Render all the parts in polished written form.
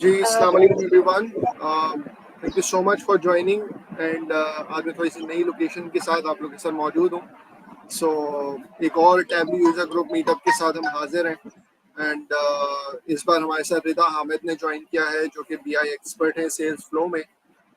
जी, अस्सलाम वालेकुम everyone. Thank you so much for joining and आज मैं थोड़ी सी नई लोकेशन के साथ आप लोगों के साथ मौजूद हूँ। सो एक और टैबलू यूज़र ग्रुप मीटअप के साथ हम हाजिर हैं एंड इस बार हमारे साथ रिदा हामिद ने ज्वाइन किया है जो कि बीआई एक्सपर्ट हैं सेल्स फ्लो में।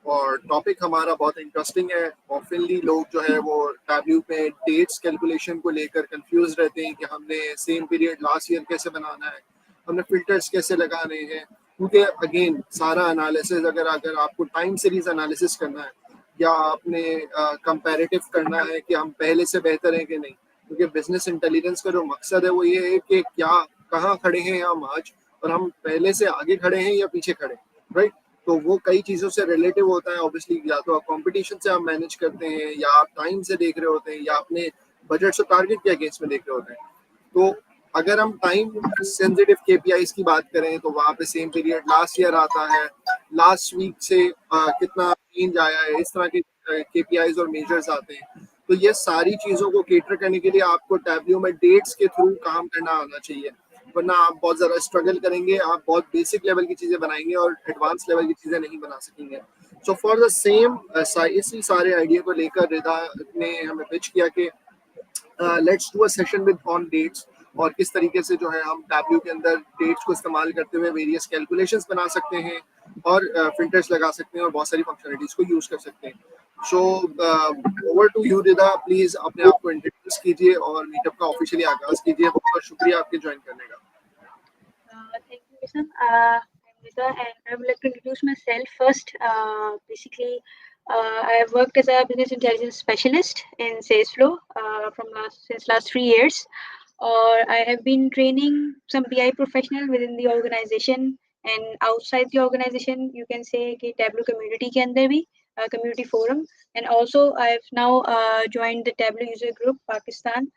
और टॉपिक हमारा बहुत इंटरेस्टिंग है। ऑफनली लोग जो है वो टैबलू पे डेट्स कैलकुलेशन को लेकर कंफ्यूज रहते हैं कि हमने सेम पीरियड लास्ट ईयर कैसे बनाना है, हमने फिल्टर्स कैसे लगाने हैं। क्योंकि अगेन सारा एनालिसिस अगर अगर आपको टाइम सीरीज एनालिसिस करना है या आपने कंपैरेटिव करना है कि हम पहले से बेहतर हैं कि नहीं, क्योंकि बिजनेस इंटेलिजेंस का जो मकसद है वो ये है कि क्या कहाँ खड़े हैं हम आज और हम पहले से आगे खड़े हैं या पीछे खड़े हैं, राइट। तो वो कई चीज़ों से रिलेटिव होता है ऑब्वियसली। या तो आप कंपटीशन से आप मैनेज करते हैं या आप टाइम से देख रहे होते हैं या अपने बजट और टारगेट के अगेंस्ट में देख रहे होते हैं। तो अगर हम टाइम सेंसिटिव केपीआईज की बात करें तो वहाँ पे सेम पीरियड लास्ट ईयर आता है, लास्ट वीक से कितना चेंज आया है, इस तरह के केपीआईज और मेजर्स आते हैं। तो ये सारी चीज़ों को केटर करने के लिए आपको टैबल्यू में डेट्स के थ्रू काम करना आना चाहिए, वरना आप बहुत ज़्यादा स्ट्रगल करेंगे। आप बहुत बेसिक लेवल की चीज़ें बनाएंगे और एडवांस लेवल की चीज़ें नहीं बना सकेंगे। सो फॉर द सेम इसी सारे आइडिया को लेकर रिदा ने हमें पिच किया कि let's do a session with on dates और किस तरीके से जो है हम टैबल्यू के अंदर डेट्स को इस्तेमाल करते हुए वेरियस कैलकुलेशंस बना सकते हैं और फिल्टर्स लगा सकते हैं और बहुत सारी फंक्शनलिटीज को यूज कर सकते हैं। So over to you Rida, please अपने आप को इंट्रोड्यूस कीजिए और मीटअप का ऑफिशियली आगाज कीजिए। बहुत बहुत शुक्रिया आपके ज्वाइन करने का। Thank you, Visan. I'm Rita, and I would like to introduce myself first. Basically, I have worked as a business intelligence specialist in Salesflow since last 3 years. Or I have been training some BI professional within the organization and outside the organization. You can say कि Tableau community के अंदर भी community forum, and also I've now joined the Tableau user group Pakistan.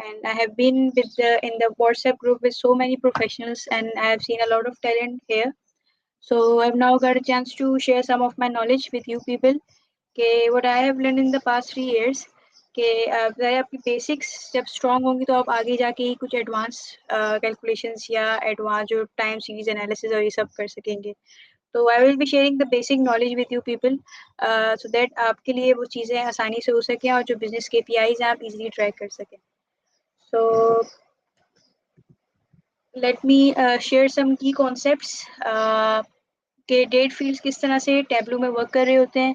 And I have been in the WhatsApp group with so many professionals, and I have seen a lot of talent here. So I've now got a chance to share some of my knowledge with you people. Okay, what I have learned in the past 3 years कि अगर आपकी basics जब strong होंगी तो आप आगे जाके ही कुछ एडवांस कैलकुलेशंस या एडवांस जो टाइम सीरीज एनालिसिस और ये सब कर सकेंगे। तो I will be sharing the basic knowledge with you people so that आपके लिए वो चीज़ें आसानी से हो सकें और जो बिजनेस KPIs हैं आप इजीली ट्रैक कर सकें। So let me share some key concepts के डेट फील्ड्स किस तरह से टैबलू में वर्क कर रहे होते हैं,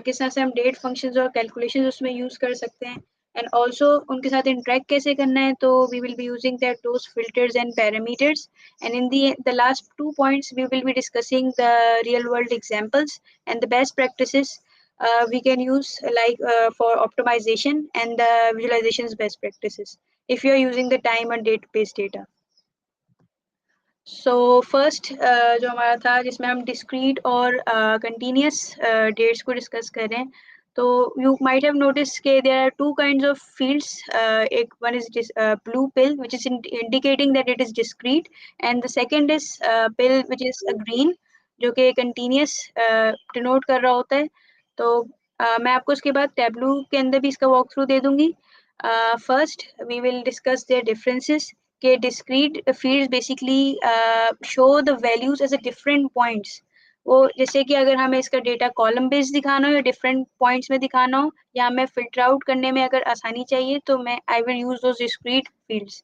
किस तरह से हम डेट फंक्शंस और कैलकुलेशंस उसमें यूज़ कर सकते हैं, एंड ऑल्सो उनके साथ इंटरेक्ट कैसे करना है। तो we will be using that those filters and parameters, and in the last 2 points we will be discussing the real world examples and the best practices we can use for optimization and the visualizations best practices if you are using the time and date based data. So first जो हमारा था जिसमें हम discrete और continuous dates को discuss कर रहे हैं, तो यू माइट हैव नोटिस के there are 2 kinds of fields. एक one is blue pill which is indicating that it is discrete, and the second is pill which is a green जो कि continuous denote कर रहा होता है। तो मैं आपको उसके बाद टैबलू के अंदर भी इसका वॉक थ्रू दे दूंगी। First we will discuss their differences के discrete fields basically show the values as a different points. वो जैसे कि अगर हमें इसका डेटा कॉलम बेस्ड दिखाना हो या डिफरेंट पॉइंट्स में दिखाना हो या हमें फिल्टर आउट करने में अगर आसानी चाहिए तो मैं I will use those discrete fields.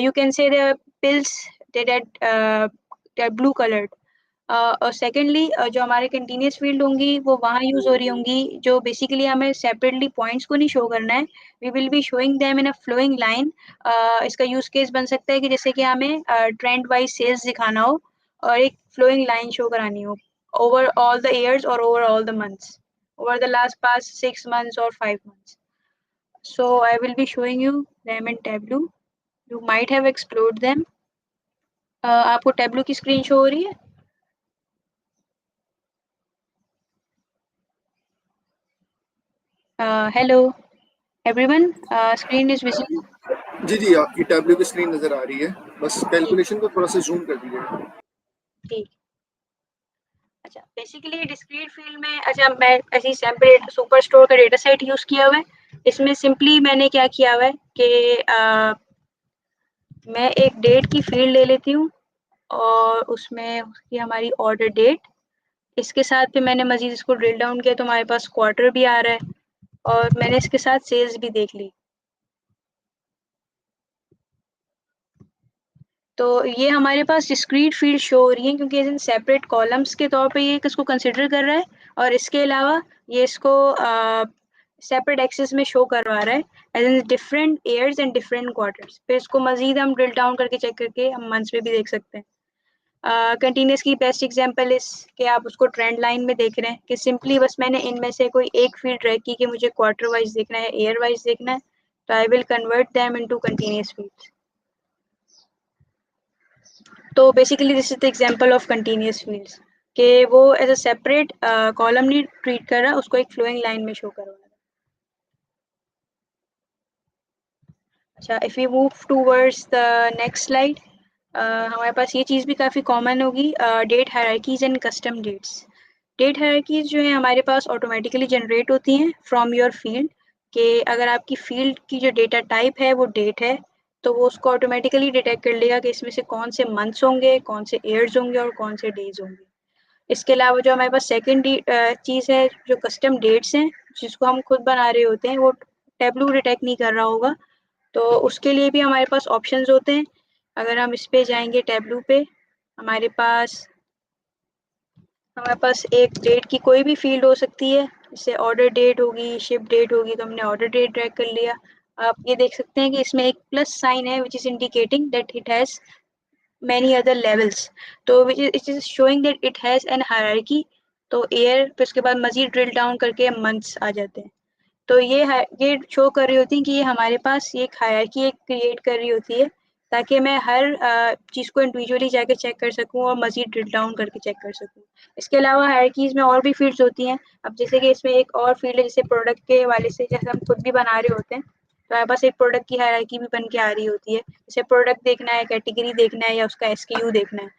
You can see the pills that are blue coloured. और सेकेंडली जो हमारे कंटिन्यूस फील्ड होंगी वो वहाँ यूज हो रही होंगी जो बेसिकली हमें सेपरेटली पॉइंट्स को नहीं शो करना है, we will be showing them in a flowing line. इसका यूज केस बन सकता है कि जैसे कि हमें ट्रेंड वाइज सेल्स दिखाना हो और एक फ्लोइंग लाइन शो करानी हो ओवर ऑल द ईयर्स और over all the months, over the last past 6 months or 5 months. So I will be showing you them in Tableau. You might have explored them. आपको Tableau की screen show हो रही है? Hello everyone, screen is visible. जी जी, आपकी tableau की screen नजर आ रही है, बस कैलकुलेशन को थोड़ा सा जूम कर दीजिएगा। ठीक। अच्छा, बेसिकली डिस्क्रीट फील्ड में अच्छा मैं ऐसी सैम्पल सुपर स्टोर का डेटा सेट यूज किया हुआ है। इसमें सिंपली मैंने क्या किया हुआ है कि मैं एक डेट की फील्ड ले लेती हूँ और उसमें उसकी हमारी ऑर्डर डेट, इसके साथ फिर मैंने मज़ीद इसको ड्रिल डाउन किया तो हमारे पास क्वार्टर भी आ रहा है और मैंने इसके साथ सेल्स भी देख ली। तो ये हमारे पास डिस्क्रीट फील्ड शो हो रही है क्योंकि एज इन सेपरेट कॉलम्स के तौर पे ये इसको कंसिडर कर रहा है और इसके अलावा ये इसको सेपरेट एक्सेस में शो करवा रहा है as in different years and different quarters. फिर इसको मजीद हम ड्रिल डाउन करके चेक करके हम मंथ्स में भी देख सकते हैं। कंटिन्यूस की बेस्ट एग्जांपल इस कि आप उसको ट्रेंड लाइन में देख रहे हैं कि सिंपली बस मैंने इनमें से कोई एक फील्ड ड्रैग की कि मुझे क्वार्टर वाइज देखना है, ईयर वाइज देखना है, तो I will convert them into continuous fields. तो basically this is the example of continuous fields कि वो एज अ सेपरेट कॉलम नहीं ट्रीट कर रहा, उसको एक फ्लोइंग लाइन में शो करवा रहा है। अच्छा, if we move towards the next slide, हमारे पास ये चीज़ भी काफ़ी कॉमन होगी, date hierarchies and custom dates. Date hierarchies जो है हमारे पास ऑटोमेटिकली जनरेट होती हैं फ्रॉम योर फील्ड, कि अगर आपकी फील्ड की जो डेटा टाइप है वो डेट है तो वो उसको ऑटोमेटिकली डिटेक्ट कर लेगा कि इसमें से कौन से मंथ्स होंगे, कौन से ईयर्स होंगे और कौन से डेज होंगे। इसके अलावा जो हमारे पास सेकेंड चीज़ है जो कस्टम डेट्स हैं जिसको हम खुद बना रहे होते हैं, वो टेबलू डिटेक्ट नहीं कर रहा होगा, तो उसके लिए भी हमारे पास ऑप्शंस होते हैं। अगर हम इस पे जाएंगे टेबलू पे, हमारे पास एक डेट की कोई भी फील्ड हो सकती है, जैसे ऑर्डर डेट होगी, शिप डेट होगी, तो हमने ऑर्डर डेट ड्रैग कर लिया। आप ये देख सकते हैं कि इसमें एक प्लस साइन है which is indicating that it has many other levels, तो it is showing that it has an hierarchy। तो एयर फिर उसके बाद मजीद ड्रिल डाउन करके मंथ्स आ जाते हैं। तो ये शो कर रही होती है कि ये हमारे पास ये एक हायरार्की एक क्रिएट कर रही होती है ताकि मैं हर चीज़ को इंडिविजुअली जाके चेक कर सकूं और मजीद ड्रिल डाउन करके चेक कर सकूं। इसके अलावा हायरार्कीज में और भी फील्ड्स होती हैं। अब जैसे कि इसमें एक और फील्ड है जैसे प्रोडक्ट के हवाले से, जैसे हम खुद भी बना रहे होते हैं तो हमारे पास एक प्रोडक्ट की हायरार्की भी बन के आ रही होती है, जैसे प्रोडक्ट देखना है, कैटेगरी देखना है या उसका एसक्यू देखना है।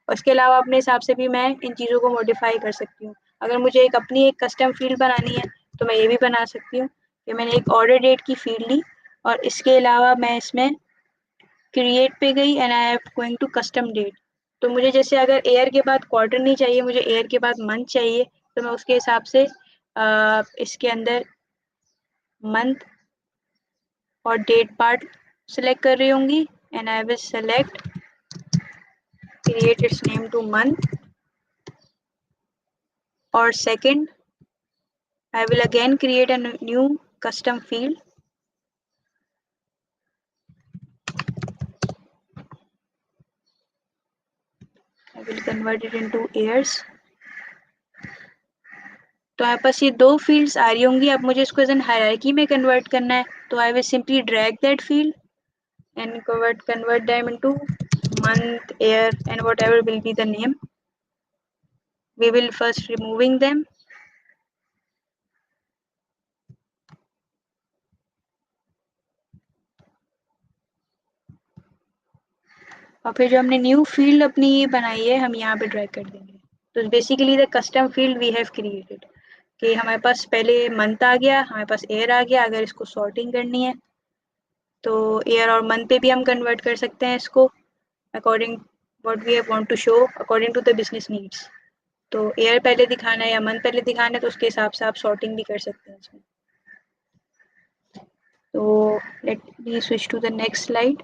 और इसके अलावा अपने हिसाब से भी मैं इन चीज़ों को मॉडिफाई कर सकती हूँ। अगर मुझे अपनी एक कस्टम फील्ड बनानी है तो मैं ये भी बना सकती हूँ कि मैंने एक ऑर्डर डेट की फील्ड ली और इसके अलावा मैं इसमें क्रिएट पे गई and I am going to custom date. तो मुझे जैसे अगर ईयर के बाद क्वार्टर नहीं चाहिए, मुझे ईयर के बाद मंथ चाहिए, तो मैं उसके हिसाब से इसके अंदर मंथ और डेट पार्ट सेलेक्ट कर रही होंगी and I will select create it's name two month और second I will again create a new custom field. I will convert it into years. तो हमारे पास ये दो फील्ड्स आ रही होंगी। अब मुझे इसको एज एन हायरार्की में कन्वर्ट करना है, तो I will simply drag that field and convert them into month, year and whatever will be the name. We will first removing them. और फिर जो हमने न्यू फील्ड अपनी बनाई है हम यहाँ पे ड्रैग कर देंगे। तो basically the custom field we have created कि हमारे पास पहले मंथ आ गया, हमारे पास ईयर आ गया। अगर इसको सॉर्टिंग करनी है तो ईयर और मंथ पे भी हम कन्वर्ट कर सकते हैं इसको according what we want to show according to the business needs. तो ईयर पहले दिखाना है या मंथ पहले दिखाना है तो उसके हिसाब से आप सॉर्टिंग भी कर सकते हैं इसमें। तो let me switch to the next slide.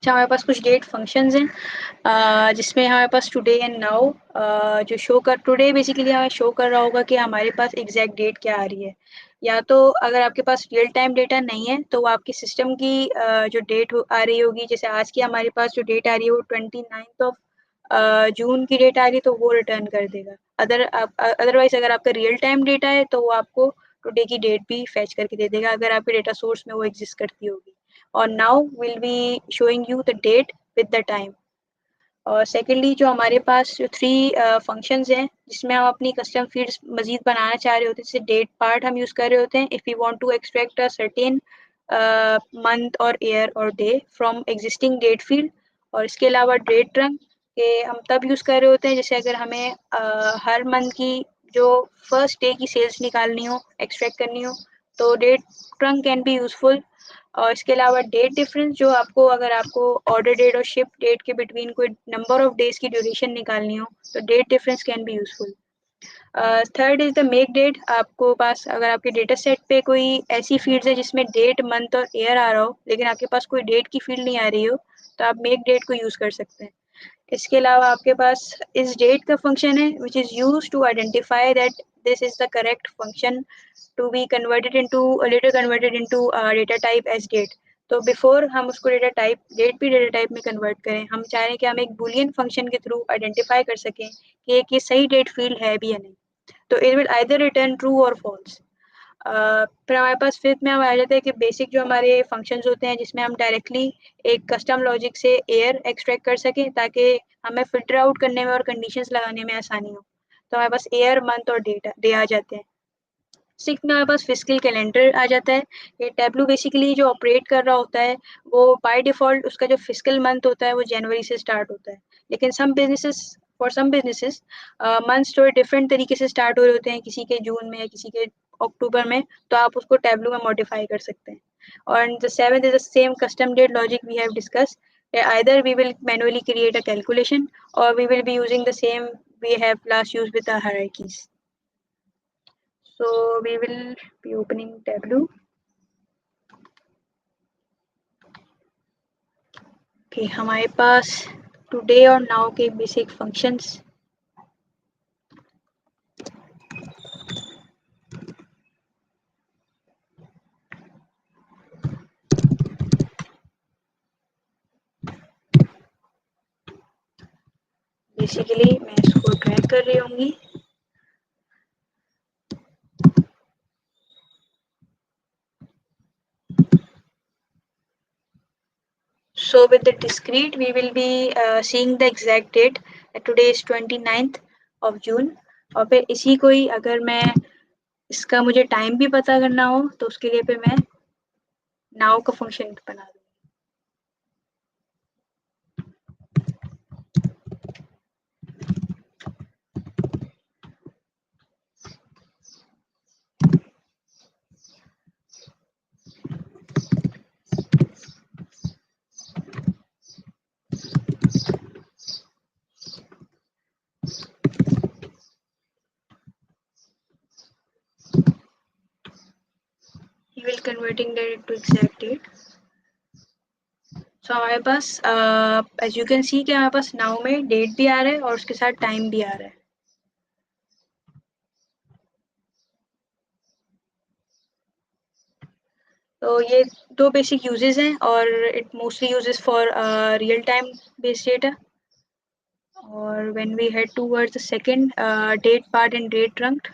अच्छा, हमारे पास कुछ डेट फंक्शंस हैं जिसमें हमारे पास टुडे एंड नाउ जो शो कर टुडे बेसिकली हमें शो कर रहा होगा कि हमारे पास एग्जैक्ट डेट क्या आ रही है। या तो अगर आपके पास रियल टाइम डेटा नहीं है तो वो आपके सिस्टम की जो डेट आ रही होगी, जैसे आज की हमारे पास जो डेट आ रही है वो 29 ऑफ जून की डेट आ रही है तो वो रिटर्न कर देगा। अदरवाइज अगर आपका रियल टाइम डेटा है तो वो आपको टुडे की डेट भी फैच करके दे देगा अगर आपके डेटा सोर्स में वो एग्जिस्ट करती होगी। और now will be showing you the date with the time. और सेकेंडली जो हमारे पास जो थ्री फंक्शंस हैं जिसमें हम अपनी कस्टम फील्ड्स मजीद बनाना चाह रहे होते हैं, जैसे डेट पार्ट हम यूज़ कर रहे होते हैं if you want to extract a certain month और ईयर और day from existing date field. और इसके अलावा डेट ट्रंक के हम तब यूज़ कर रहे होते हैं जैसे अगर हमें हर मंथ की जो फर्स्ट डे की सेल्स निकालनी हो, एक्सट्रैक्ट करनी हो, तो date trunc can be useful और इसके अलावा डेट डिफरेंस, जो आपको अगर आपको ऑर्डर डेट और शिप डेट के बिटवीन कोई नंबर ऑफ डेज की ड्यूरेशन निकालनी हो तो date difference can be useful. Third is the make date. आपको पास अगर आपके डेटा सेट पे कोई ऐसी फील्ड्स है जिसमें डेट मंथ और ईयर आ रहा हो लेकिन आपके पास कोई डेट की फील्ड नहीं आ रही हो तो आप मेक डेट को यूज़ कर सकते हैं। इसके अलावा आपके पास इस डेट का फंक्शन है which is use to identify that this is the correct function to be converted into later converted into data type as date. तो बिफोर हम उसको डेटा टाइप डेट भी डेटा टाइप में कन्वर्ट करें, हम चाह रहे हैं कि हम एक बुलियन फंक्शन के थ्रू आइडेंटिफाई कर सकें कि एक ये सही डेट फील्ड है भी या नहीं। तो it will either return true और फॉल्स। फिर हमारे पास फिफ्थ में हम आ जाते हैं कि बेसिक जो हमारे फंक्शंस होते हैं जिसमें हम डायरेक्टली एक कस्टम लॉजिक से एयर एक्सट्रैक्ट कर सकें ताकि हमें फिल्टर आउट करने में और कंडीशंस लगाने में आसानी हो। तो हमारे पास एयर मंथ और डेटा डे आ जाते हैं। सिक्स में हमारे पास फिजिकल कैलेंडर आ जाता है। ये टैबलू बेसिकली जो ऑपरेट कर रहा होता है वो बाय डिफ़ॉल्ट उसका जो फिजिकल मंथ होता है वो जनवरी से स्टार्ट होता है। लेकिन सम बिजनेसेस मंथ्स थोड़े डिफरेंट तरीके से स्टार्ट हो रहे होते हैं, किसी के जून में या किसी के अक्टूबर में, तो आप उसको टैबलू में मॉडिफाई कर सकते हैं। और the seventh is the same custom date logic we have discuss. Either we will manually create a calculation or we will be using the same we have last used with the hierarchies. So we will be opening Tableau. Okay, हमारे पास today और now के basic functions. Basically मैं इसको drag कर रही होंगी. So with the discrete, we will be seeing the exact date. Today is 29th of June. और फिर इसी को ही अगर मैं इसका मुझे टाइम भी पता करना हो तो उसके लिए फिर मैं now का फंक्शन बना दूँ। He will converting that to exact date. So हमारे पास as you can see कि हमारे पास now में date भी आ रहा है और उसके साथ time भी आ रहा है। तो ये दो बेसिक यूजेस हैं और it mostly uses for real time based data. और when we head towards the second date part and date trunk.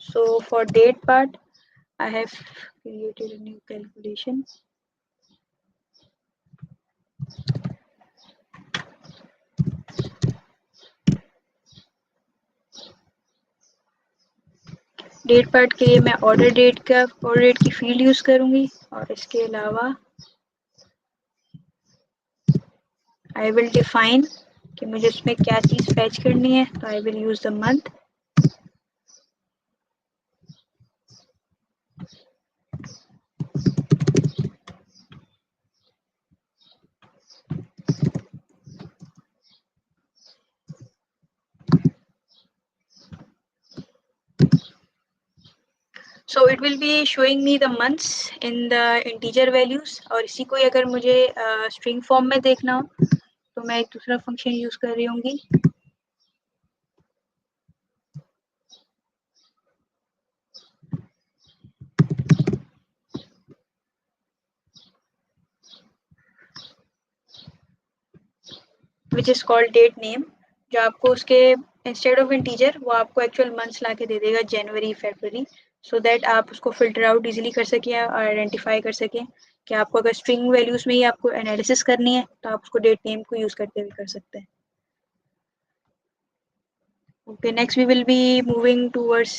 So for date part, I have created a new calculation. Date part के लिए मैं order date की field use करूंगी और इसके अलावा I will define कि मुझे उसमें क्या चीज़ फैच करनी है। तो I will use the month. So it will be showing me the months in the integer values। और इसी को अगर मुझे string form में देखना हो तो मैं एक दूसरा फंक्शन यूज कर रही होंगी। Which is called date name, जो आपको उसके इंस्टेड ऑफ इंटीजर वो आपको एक्चुअल मंथ्स ला के दे देगा, जनवरी फरवरी, सो दैट आप उसको फिल्टर आउट इजीली कर सकें और आइडेंटिफाई कर सकें कि आपको अगर स्ट्रिंग वैल्यूज में ही आपको एनालिसिस करनी है तो आप उसको डेट नेम को यूज करते हुए कर सकते हैं। Okay, next we will be moving towards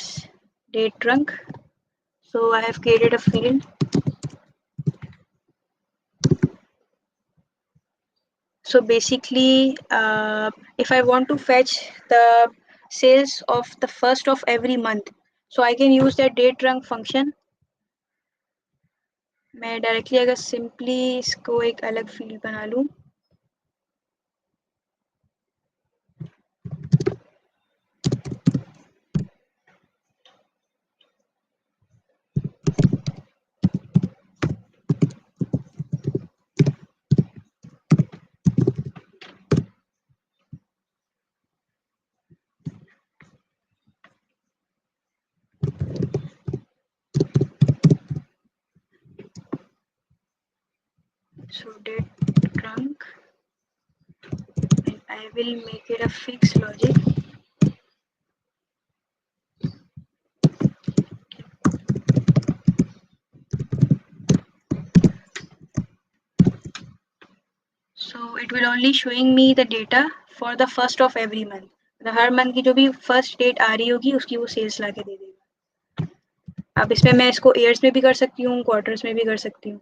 date trunk. So I have created a field. So basically, if I want to fetch the sales of the first of every month, so I can use that date trunk function. मैं directly अगर simply इसको एक अलग field बना लूँ, so date trunk, and I will make it a fixed logic. So it will only showing me the data for the first of every month. मतलब हर month की जो भी फर्स्ट डेट आ रही होगी उसकी वो सेल्स ला के दे देगा। अब इसमें मैं इसको ईयर्स में भी कर सकती हूँ, क्वार्टर्स में भी कर सकती हूँ,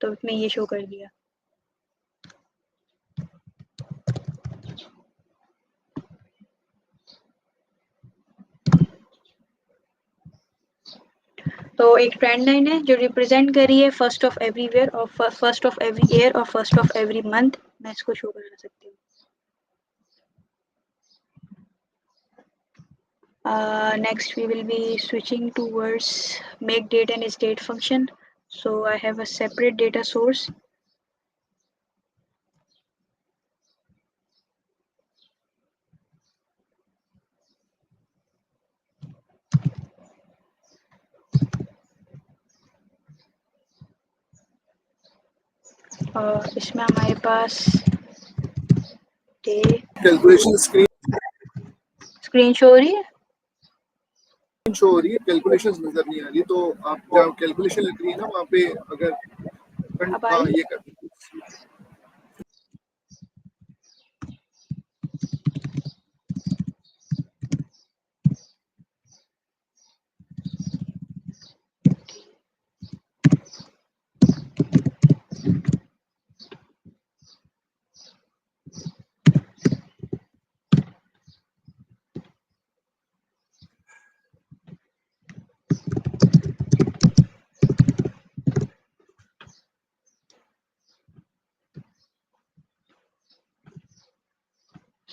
तो इसमें ये शो कर दिया। तो एक ट्रेंड लाइन है जो रिप्रेजेंट कर रही है फर्स्ट ऑफ एवरी ईयर और फर्स्ट ऑफ एवरी ईयर और फर्स्ट ऑफ एवरी मंथ। मैं इसको शो करा सकती हूँ। Next we will be switching towards make date and its date function. So I have a separate data source. इसमें हमारे पास calculation screen show हो रही है, शो हो रही है, कैलकुलेशंस नजर नहीं आ रही। तो आप जहाँ कैलकुलेशन लग रही है ना वहाँ पे अगर अब आ हाँ रही ये कर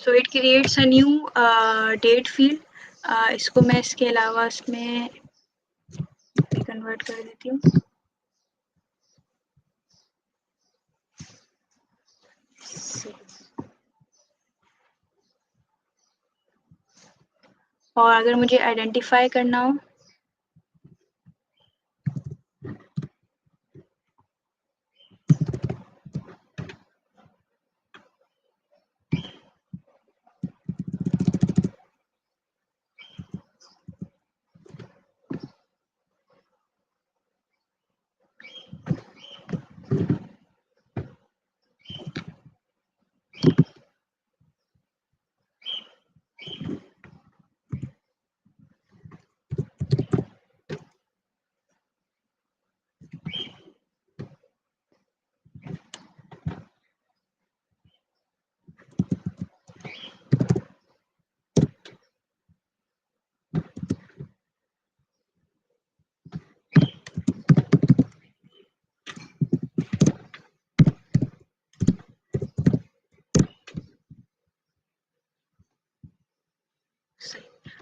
so it creates a new date field. इसको मैं इसके अलावा इसमें कन्वर्ट कर देती हूँ। और अगर मुझे आइडेंटिफाई करना हो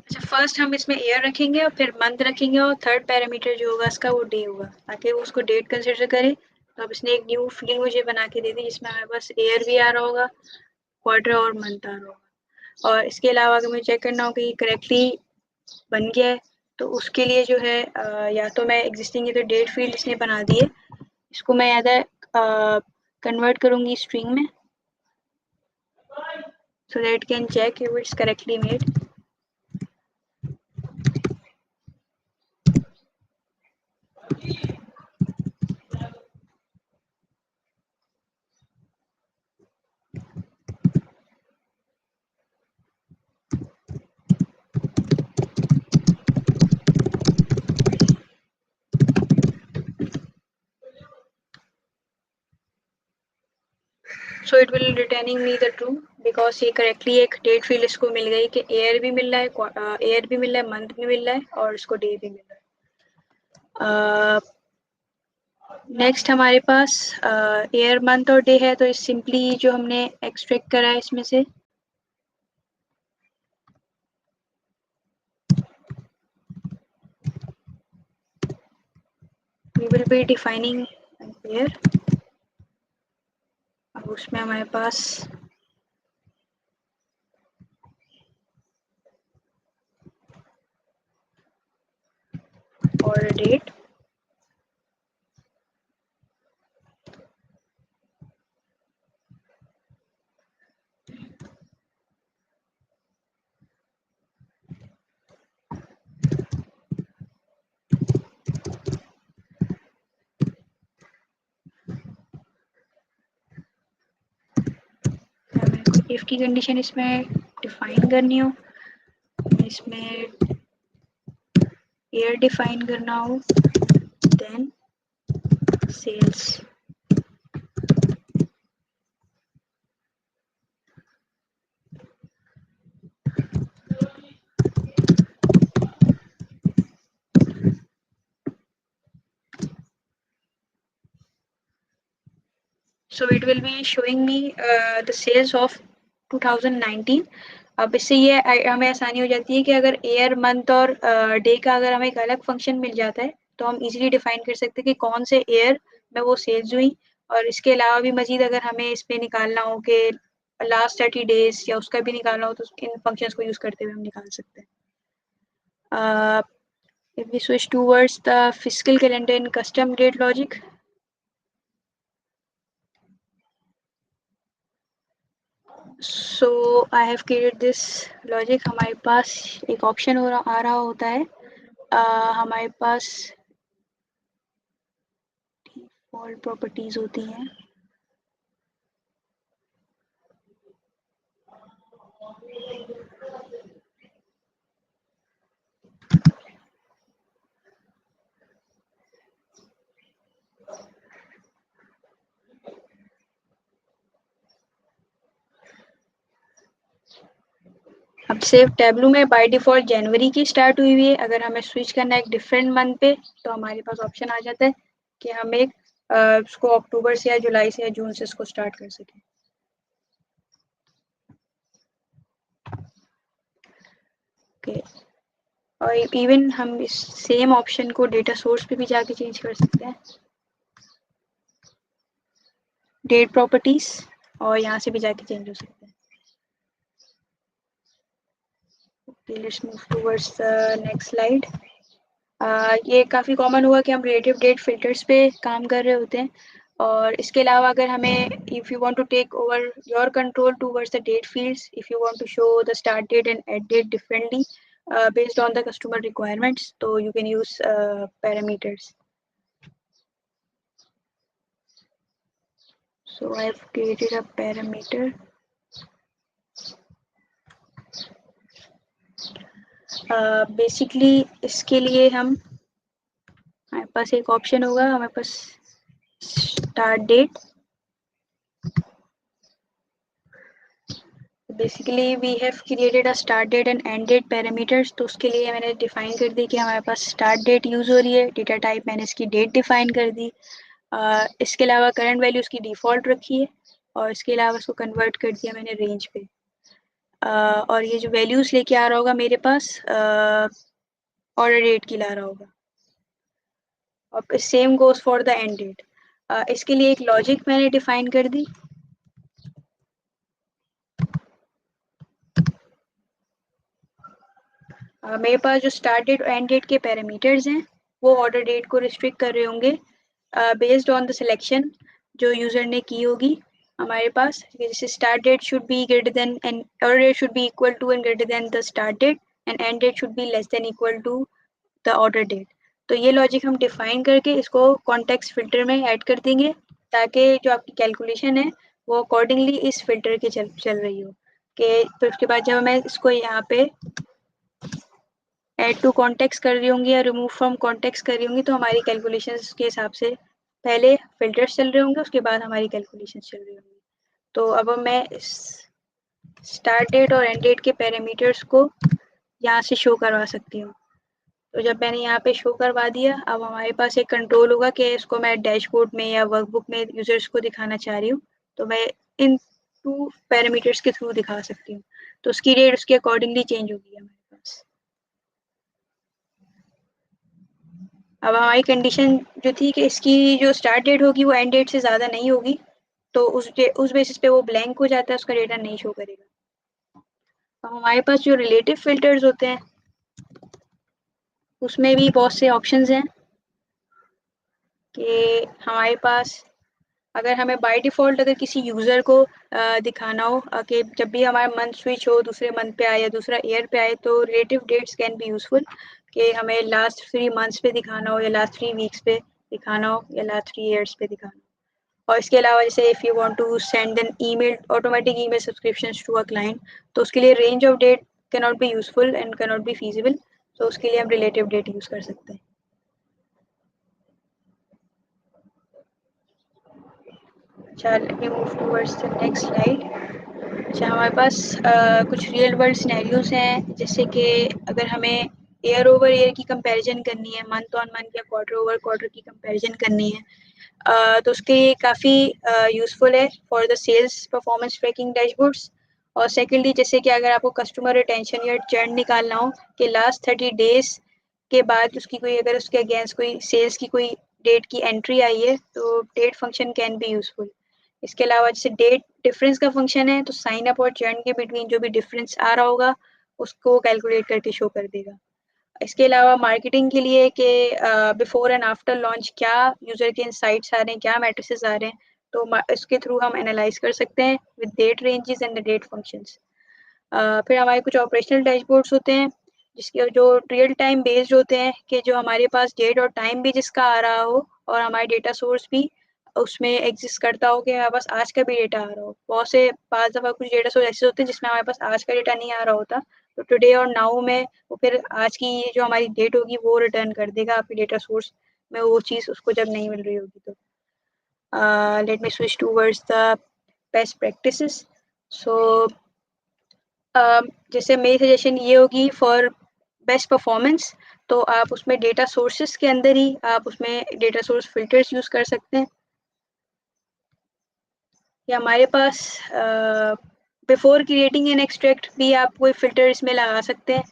अच्छा, फर्स्ट हम इसमें ईयर रखेंगे और फिर मंथ रखेंगे और थर्ड पैरामीटर जो होगा इसका वो डे होगा, ताकि वो उसको डेट कंसिडर करे। तो अब इसने एक न्यू फील्ड मुझे बना के दे दी जिसमें हमारे पास ईयर भी आ रहा होगा, क्वार्टर और मंथ आ रहा होगा। और इसके अलावा अगर मुझे चेक करना हो कि करेक्टली बन गया है तो उसके लिए जो है या तो मैं एग्जिस्टिंग ये तो डेट फील्ड इसने बना दी है, इसको मैं अदर कन्वर्ट करूंगी स्ट्रिंग में, so that it can check if it's correctly made. So it will returning me the true because ये correctly एक डेट फील्ड इसको मिल गई कि ईयर भी मिल रहा है, ईयर भी मिल रहा है, मंथ भी मिल रहा है और इसको डे भी मिल रहा है। नेक्स्ट हमारे पास ईयर मंथ और डे है, तो इस सिंपली जो हमने एक्सट्रैक्ट करा है इसमें से we will be defining an year। अब उसमें हमारे पास और डेट, इफ की कंडीशन इसमें डिफाइन करनी हो, इसमें ईयर डिफाइन करना हो, then sales. So it will be showing me the sales of 2019। अब इससे ये हमें आसानी हो जाती है कि अगर ईयर मंथ और डे का अगर हमें एक अलग फंक्शन मिल जाता है तो हम इजीली डिफाइन कर सकते हैं कि कौन से ईयर में वो सेल्स हुई। और इसके अलावा भी मजीद अगर हमें इस पे निकालना हो कि लास्ट 30 डेज या उसका भी निकालना हो तो इन फंक्शंस को यूज करते हुए हम निकाल सकते हैं। If we switch towards the fiscal calendar and custom date logic, so I have created this logic। हमारे पास एक ऑप्शन आ रहा होता है, हमारे पास डिफॉल्ट प्रॉपर्टीज होती हैं। अब सेव टेबलू में बाय डिफॉल्ट जनवरी की स्टार्ट हुई हुई है। अगर हमें स्विच करना है एक डिफरेंट मंथ पे तो हमारे पास ऑप्शन आ जाता है कि हम एक उसको अक्टूबर से या जुलाई से या जून से इसको स्टार्ट कर सकें। ओके, और इवन हम इस सेम ऑप्शन को डेटा सोर्स पे भी जाके चेंज कर सकते हैं, डेट प्रॉपर्टीज, और यहाँ से भी जाके चेंज हो सकते हैं। Okay, let's move towards the next slide। ये काफ़ी कॉमन हुआ कि हम रिलेटिव डेट फिल्टर्स पे काम कर रहे होते हैं। और इसके अलावा अगर हमें if you want to take over your control towards the date fields, if you want to show the start date and end date differently based on the customer requirements, so you can use parameters। So I have created a parameter। Basically इसके लिए हम हमारे पास एक option होगा, हमारे पास start date. Basically we have created a start date and end date parameters. तो उसके लिए मैंने डिफाइन कर दी कि हमारे पास स्टार्ट डेट यूज़ हो रही है, डेटा टाइप मैंने इसकी डेट डिफाइन कर दी। इसके अलावा करंट वैल्यू उसकी डिफ़ॉल्ट रखी है और इसके अलावा इसको कन्वर्ट कर दिया मैंने रेंज पे। और ये जो वैल्यूज़ लेके आ रहा होगा मेरे पास ऑर्डर डेट की ला रहा होगा। और same goes for the end date. इसके लिए एक लॉजिक मैंने डिफाइन कर दी। मेरे पास जो स्टार्ट डेट और एंड डेट के पैरामीटर्स हैं वो ऑर्डर डेट को रिस्ट्रिक्ट कर रहे होंगे बेस्ड ऑन द सिलेक्शन जो यूज़र ने की होगी हमारे पास। जैसे start date should be greater than end order date should be equal to and greater than the start date and end date should be less than equal to the order date. तो ये logic हम define करके इसको context filter में add कर देंगे ताकि जो आपकी कैलकुलेशन है वो अकॉर्डिंगली इस फिल्टर के चल रही हो। कि फिर उसके बाद जब मैं इसको यहाँ पे ऐड टू कॉन्टेक्स्ट कर रही होंगी या रिमूव फ्रॉम कॉन्टेक्स्ट कर रही होंगी तो हमारी कैलकुलेशंस के हिसाब से पहले फिल्टर्स चल रहे होंगे, उसके बाद हमारी कैलकुलेशंस चल रही होंगी। तो अब मैं इस स्टार्ट डेट और एंड डेट के पैरामीटर्स को यहाँ से शो करवा सकती हूँ। तो जब मैंने यहाँ पे शो करवा दिया, अब हमारे पास एक कंट्रोल होगा कि इसको मैं डैशबोर्ड में या वर्कबुक में यूजर्स को दिखाना चाह रही हूँ, तो मैं इन 2 पैरामीटर्स के थ्रू दिखा सकती हूँ। तो उसकी रेट उसके अकॉर्डिंगली चेंज होगी हमारे पास। अब हमारी कंडीशन जो थी कि इसकी जो स्टार्ट डेट होगी वो एंड डेट से ज़्यादा नहीं होगी, तो उस बेसिस पे वो ब्लैंक हो जाता है, उसका डेटा नहीं शो करेगा। अब हमारे पास जो रिलेटिव फ़िल्टर्स होते हैं, उसमें भी बहुत से ऑप्शंस हैं कि हमारे पास अगर हमें बाय डिफ़ॉल्ट अगर किसी यूज़र को दिखाना हो कि जब भी हमारा मंथ स्विच हो, दूसरे मंथ पे आए या दूसरा ईयर पे आए, तो relative dates can be useful कि हमें लास्ट 3 मंथ्स पे दिखाना हो या लास्ट 3 वीक्स पे दिखाना हो या लास्ट 3 ईयर्स पे दिखाना हो। और इसके अलावा जैसे if you want to send an email automatic email subscriptions to a client, तो उसके लिए range of date can not be useful and can not be feasible, तो उसके लिए हम रिलेटिव डेट यूज़ कर सकते हैं। अच्छा, late me move towards the next slide. अच्छा, हमारे पास कुछ रियल वर्ल्ड सिनेरियोज़ हैं, जैसे कि अगर हमें ईयर ओवर ईयर की कंपैरिजन करनी है, मंथ ऑन मंथ या क्वार्टर ओवर क्वार्टर की कंपैरिजन करनी है, तो उसके लिए काफ़ी यूज़फुल है for the sales performance tracking dashboards. और सेकेंडली, जैसे कि अगर आपको कस्टमर रिटेंशन या चर्न निकालना हो कि लास्ट 30 डेज़ के बाद उसकी कोई अगर उसके अगेंस्ट कोई सेल्स की कोई डेट की एंट्री आई है, तो date function can be useful. इसके अलावा जैसे डेट डिफरेंस का फंक्शन है, तो साइन अप और चर्न के बिटवीन जो भी डिफरेंस आ रहा होगा, उसको कैलकुलेट करके शो कर देगा। इसके अलावा मार्केटिंग के लिए कि बिफोर एंड आफ्टर लॉन्च क्या यूज़र के इनसाइट्स आ रहे हैं, क्या मैट्रिसेस आ रहे हैं, तो इसके थ्रू हम एनालाइज कर सकते हैं with date ranges and the date functions. फिर हमारे कुछ ऑपरेशनल डैशबोर्ड्स होते हैं, जिसके जो रियल टाइम बेस्ड होते हैं कि जो हमारे पास डेट और टाइम भी जिसका आ रहा हो और हमारे डेटा सोर्स भी उसमें एग्जिस्ट करता हो कि हमारे पास आज का भी डेटा आ रहा हो। बहुत से पाँच दफ़ा कुछ डेटा सोर्स ऐसे होते हैं जिसमें हमारे पास आज का डेटा नहीं आ रहा होता, तो टुडे और नाउ में वो फिर आज की जो हमारी डेट होगी वो रिटर्न कर देगा आपके डेटा सोर्स में वो चीज़ उसको जब नहीं मिल रही होगी तो। Let me switch towards the best practices. So जैसे मेरी सजेशन ये होगी फॉर बेस्ट परफॉर्मेंस, तो आप उसमें डेटा सोर्सेस के अंदर ही आप उसमें डेटा सोर्स फिल्टर्स यूज़ कर सकते हैं। या हमारे पास बिफोर क्रिएटिंग एन एक्सट्रैक्ट भी आप कोई फ़िल्टर इसमें लगा सकते हैं।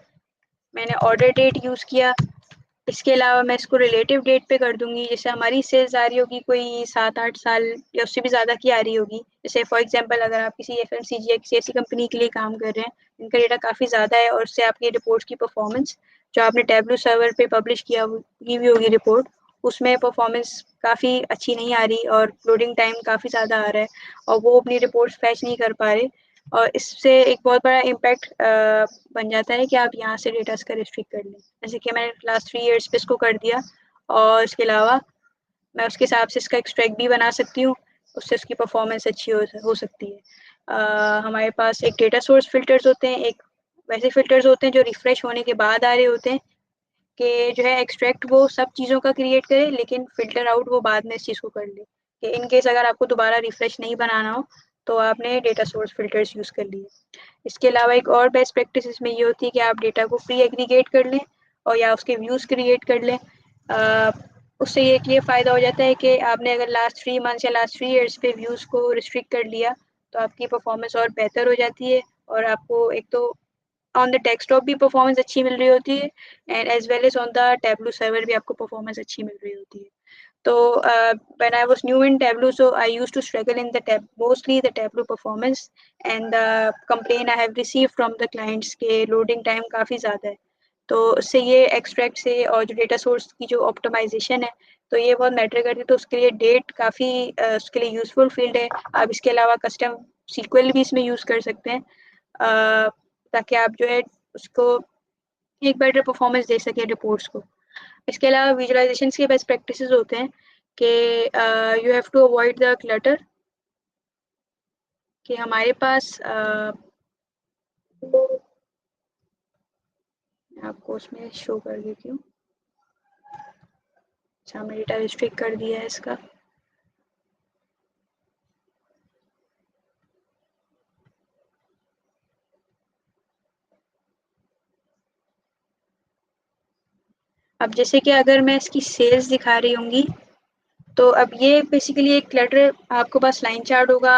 मैंने ऑर्डर डेट यूज़ किया। इसके अलावा मैं इसको रिलेटिव डेट पे कर दूँगी, जैसे हमारी सेल्स आ रही होगी कोई 7-8 साल या उससे भी ज़्यादा की आ रही होगी। जैसे फॉर एग्ज़ाम्पल अगर आप किसी एफएमसीजी या किसी ऐसी कंपनी के लिए काम कर रहे हैं, जिनका डेटा काफ़ी ज़्यादा है और उससे आपकी रिपोर्ट्स की परफ़ॉर्मेंस जो आपने टैब्लू सर्वर पे पब्लिश की हुई होगी रिपोर्ट, उसमें परफ़ॉर्मेंस काफ़ी अच्छी नहीं आ रही और लोडिंग टाइम काफ़ी ज़्यादा आ रहा है और वो अपनी रिपोर्ट्स फ़ैच नहीं कर पा रहे, और इससे एक बहुत बड़ा इम्पैक्ट बन जाता है कि आप यहाँ से डेटा इसका रिस्ट्रिक्ट कर लें। जैसे कि मैंने लास्ट 3 इयर्स पे इसको कर दिया, और इसके अलावा मैं उसके हिसाब से इसका एक्सट्रैक्ट भी बना सकती हूँ, उससे उसकी परफॉर्मेंस अच्छी हो सकती है। हमारे पास एक डेटा सोर्स फ़िल्टर्स होते हैं, एक वैसे फ़िल्टर्स होते हैं जो रिफ्रेश होने के बाद आ रहे होते हैं कि जो है एक्सट्रैक्ट वो सब चीज़ों का क्रिएट करे, लेकिन फ़िल्टर आउट वो बाद में इस चीज़ को कर ले, कि इन केस अगर आपको दोबारा रिफ्रेश नहीं बनाना हो, तो आपने डेटा सोर्स फ़िल्टर्स यूज़ कर लिए। इसके अलावा एक और बेस्ट प्रैक्टिस इसमें ये होती है कि आप डेटा को प्री एग्रीगेट कर लें और या उसके व्यूज़ क्रिएट कर लें। उससे ये फ़ायदा हो जाता है कि आपने अगर लास्ट 3 मंथ्स या लास्ट 3 ईयर्स पे व्यूज़ को रिस्ट्रिक्ट कर लिया, तो आपकी परफॉर्मेंस और बेहतर हो जाती है और आपको एक तो ऑन द डेस्कटॉप भी परफॉर्मेंस अच्छी मिल रही होती है and as well as on the tableau server भी आपको परफॉर्मेंस अच्छी मिल रही होती है। So when I was new in Tableau, so I used to struggle in the mostly the Tableau performance and the complaint I have received from the clients के loading time काफ़ी ज़्यादा है। तो उससे ये एक्सट्रैक्ट से और जो डेटा सोर्स की जो ऑप्टिमाइजेशन है, तो ये बहुत मैटर करती है, तो उसके लिए डेट काफ़ी उसके लिए यूज़फुल फील्ड है। आप इसके अलावा कस्टम सीक्वल भी इसमें यूज़ कर सकते हैं, ताकि आप जो है उसको एक बेटर परफॉर्मेंस दे सकें रिपोर्ट्स को। इसके अलावा विजुअलाइजेशंस के बेस्ट प्रैक्टिसेस होते हैं कि you have to avoid the clutter, कि हमारे पास मैं आपको उसमें शो कर देती हूँ। अच्छा, हमने डेटा रिस्ट्रिक्ट कर दिया है इसका। अब जैसे कि अगर मैं इसकी सेल्स दिखा रही होंगी, तो अब ये बेसिकली एक क्लटर आपको पास लाइन चार्ट होगा,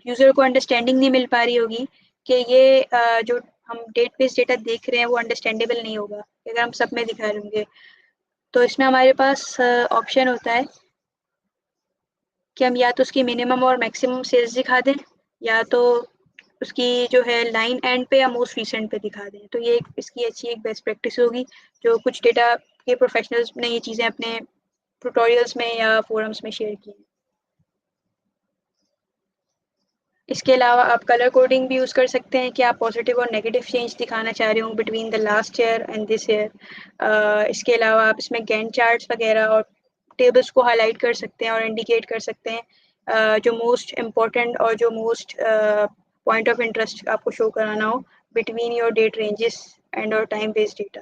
यूजर को अंडरस्टैंडिंग नहीं मिल पा रही होगी कि ये जो हम डेट बेस्ड डेटा देख रहे हैं वो अंडरस्टैंडेबल नहीं होगा अगर हम सब में दिखा रहे होंगे। तो इसमें हमारे पास ऑप्शन होता है कि हम या तो उसकी मिनिमम और मैक्सिमम सेल्स दिखा दें, या तो उसकी जो है लाइन एंड पे या मोस्ट रिसेंट पे दिखा दें। तो ये इसकी अच्छी एक बेस्ट प्रैक्टिस होगी, जो कुछ डेटा के प्रोफेशनल्स ने ये चीज़ें अपने ट्यूटोरियल्स में या फोरम्स में शेयर की हैं। इसके अलावा आप कलर कोडिंग भी यूज़ कर सकते हैं कि आप पॉजिटिव और नेगेटिव चेंज दिखाना चाह रहे हो between the last year and this year. इसके अलावा आप इसमें गैंट चार्ट्स वगैरह और टेबल्स को हाईलाइट कर सकते हैं और इंडिकेट कर सकते हैं जो मोस्ट इम्पॉर्टेंट और जो मोस्ट पॉइंट ऑफ इंटरेस्ट आपको शो कराना हो between your date ranges and और time based data.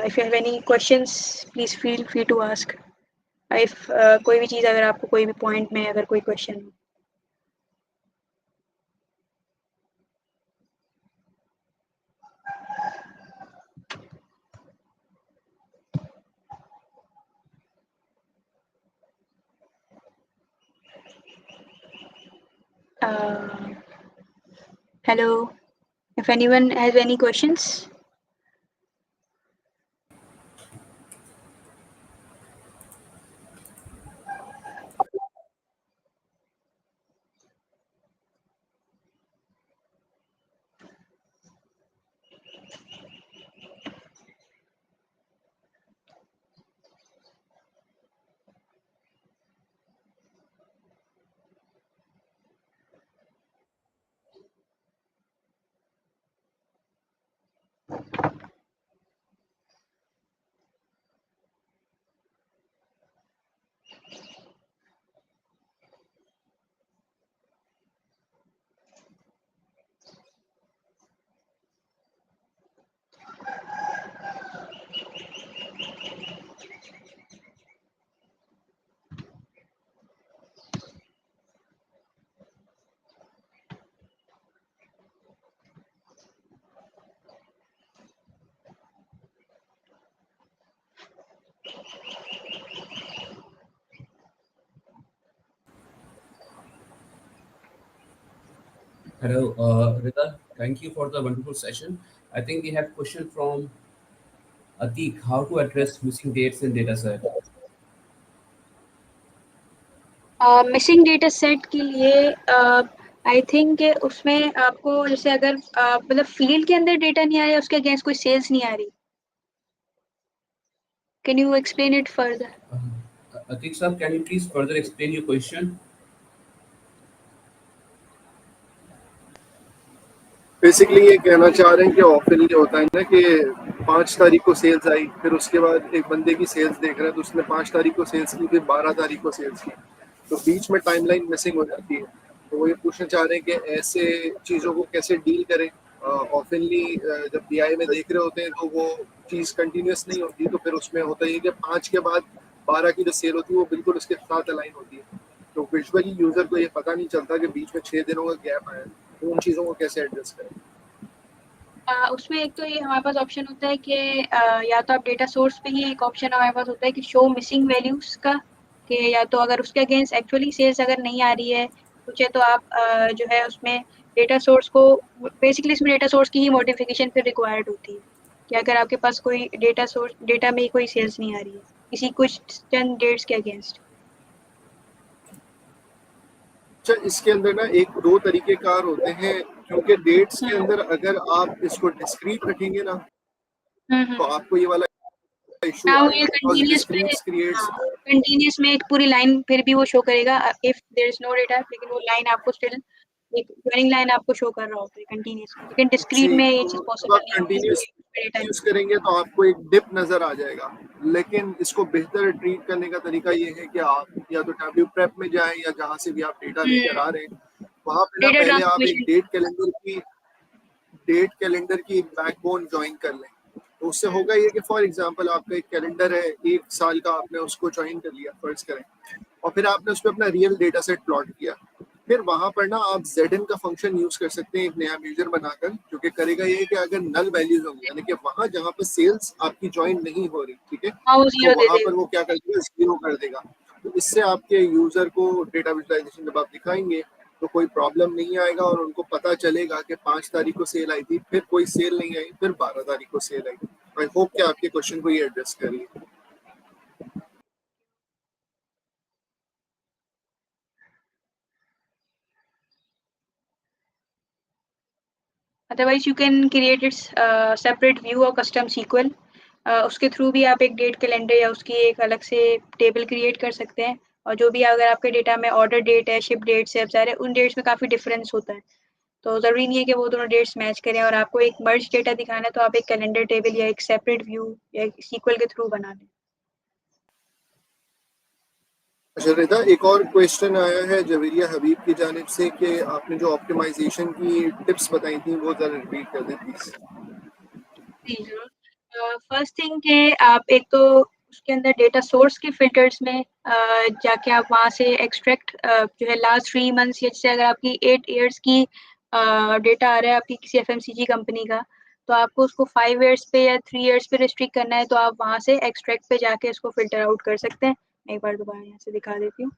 If you have any questions please feel free to ask. If कोई भी चीज़ अगर आपको कोई भी पॉइंट में अगर कोई क्वेश्चन हो। Hello, if anyone has any questions. Hello, Rita. Thank you for the wonderful session. I think we have question from Atik. How to address missing dates in dataset? Missing data set के लिए I think उसमें आपको जैसे अगर मतलब field के अंदर data नहीं आ रहा है उसके अगेंस्ट कोई सेल्स नहीं आ रही। Can you explain it further? Atik sir, can you please further explain your question? Basically ये कहना चाह रहे हैं कि ऑफन ये होता है ना कि 5 तारीख को सेल्स आई, फिर उसके बाद एक बंदे की सेल्स देख रहे हैं तो उसने 5 तारीख को सेल्स की, फिर 12 तारीख को सेल्स की, तो बीच में टाइमलाइन मिसिंग हो जाती है। तो वो ये पूछना चाह रहे हैं कि ऐसे चीज़ों को कैसे डील करें। ऑफनली जब बीआई में देख रहे होते हैं तो वो चीज़ कंटिन्यूस नहीं होती, तो फिर उसमें होता है कि 5 के बाद 12 की जो सेल होती है वो बिल्कुल उसके साथ अलाइन होती है, तो विजुअली यूजर को ये पता नहीं चलता कि बीच में 6 दिनों का गैप आया है। तो उन चीज़ों को कैसे एडजस्ट करें? उसमें एक तो ये हमारे पास ऑप्शन होता है कि या तो आप डेटा सोर्स पे ही एक ऑप्शन हमारे पास होता है कि शो मिसिंग वैल्यूज का, कि या तो अगर उसके अगेंस्ट एक्चुअली सेल्स अगर नहीं आ रही है कुछ है तो आप जो है उसमें डेटा सोर्स को बेसिकली इसमें डेटा सोर्स की ही मॉडिफिकेशन फिर रिक्वायर्ड होती है कि अगर आपके पास कोई डेटा सोर्स डेटा में कोई सेल्स नहीं आ रही है किसी कुछ चंद डेट्स के अगेंस्ट। अच्छा, इसके अंदर ना एक दो तरीके कार होते हैं, क्योंकि डेट्स के अंदर अगर आप इसको डिस्क्रीट रखेंगे ना तो आपको ये वाला इशू हाँ वो ये आएगा, बिकॉज कंटिन्यूस पे, डिस्क्रीट हाँ क्रिएट्स। कंटिन्यूस में एक पूरी लाइन फिर भी वो शो करेगा if there is no data, लेकिन वो लाइन आपको स्टिल एक जॉइनिंग लाइन आपको शो कर रहा होता है कंटिन्यूस, लेकिन डिस्क्रीट जी, में ये तो चीज जब पॉसिबल आप नहीं होती कंटिन्यूस क्योंकि डेटा यूज करेंगे तो आपको एक डिप नजर आ जाएगा। लेकिन इसको बेहतर ट्रीट करने का तरीका ये है कि आप या तो टैब्यू प्रेप में जाएं या जहां से भी आप डेटा लेकर आ रहे हैं वहां पे ना डेटा पहले आप एक ट्रांसफॉर्मेशन। डेट कैलेंडर की एक बैकबोन ज्वाइन कर लें। तो उससे होगा ये कि फॉर एग्जांपल आपका एक कैलेंडर है, 1 साल का, आपने उसको ज्वाइन कर लिया फर्ज करें, और फिर आपने उस पर अपना रियल डेटा सेट प्लॉट किया, फिर वहां पर ना आप ZN का फंक्शन यूज कर सकते हैं एक नया मेजर बनाकर, जो कि करेगा ये कि अगर नल वैल्यूज होंगी यानी कि वहां जहां पर सेल्स आपकी ज्वाइन नहीं हो रही, ठीक है, हाँ वो तो 0 दे वहां पर देगा। वो क्या कर देगा, 0 कर देगा। तो इससे आपके यूजर को डेटा विजुअलाइजेशन जब आप दिखाएंगे तो कोई प्रॉब्लम नहीं आएगा और उनको पता चलेगा कि 5 तारीख को सेल आई थी, फिर कोई सेल नहीं आई, फिर 12 तारीख को सेल आई। आई होप कि आपके क्वेश्चन को ये एड्रेस करिए। Otherwise you can create it's separate view और कस्टम सीक्वल। उसके थ्रू भी आप एक डेट कैलेंडर या उसकी एक अलग से टेबल क्रिएट कर सकते हैं। और जो भी अगर आपके डेटा में ऑर्डर डेट है, शिप डेट्स है, सारे उन डेट्स में काफ़ी डिफरेंस होता है। तो ज़रूरी नहीं है कि वो दोनों डेट्स मैच करें, और आपको एक मर्ज डेटा दिखाना है तो आप एक कैलेंडर टेबल या एक सेपरेट व्यू या एक सीक्वल के थ्रू बना लें। अच्छा रिदा, एक और क्वेश्चन आया है जवेरिया हबीब की जानिब से कि आपने जो ऑप्टिमाइजेशन की टिप्स बताई थी वो जरा रिपीट कर दें प्लीज। जी ज़रूर। फर्स्ट थिंग कि आप एक तो उसके अंदर डेटा सोर्स के फिल्टर्स में जाके आप वहाँ से एक्सट्रैक्ट जो है लास्ट 3 मंथ्स, या जैसे अगर आपकी 8 ईयर्स की डेटा आ रहा है आपकी किसी एफएमसीजी कंपनी का, तो आपको उसको 5 ईयर्स पे या 3 ईयर्स पे रिस्ट्रिक्ट करना है, तो आप वहाँ से एक्सट्रैक्ट पे जाके उसको फिल्टर आउट कर सकते हैं। मैं एक बार दोबारा यहाँ से दिखा देती हूँ,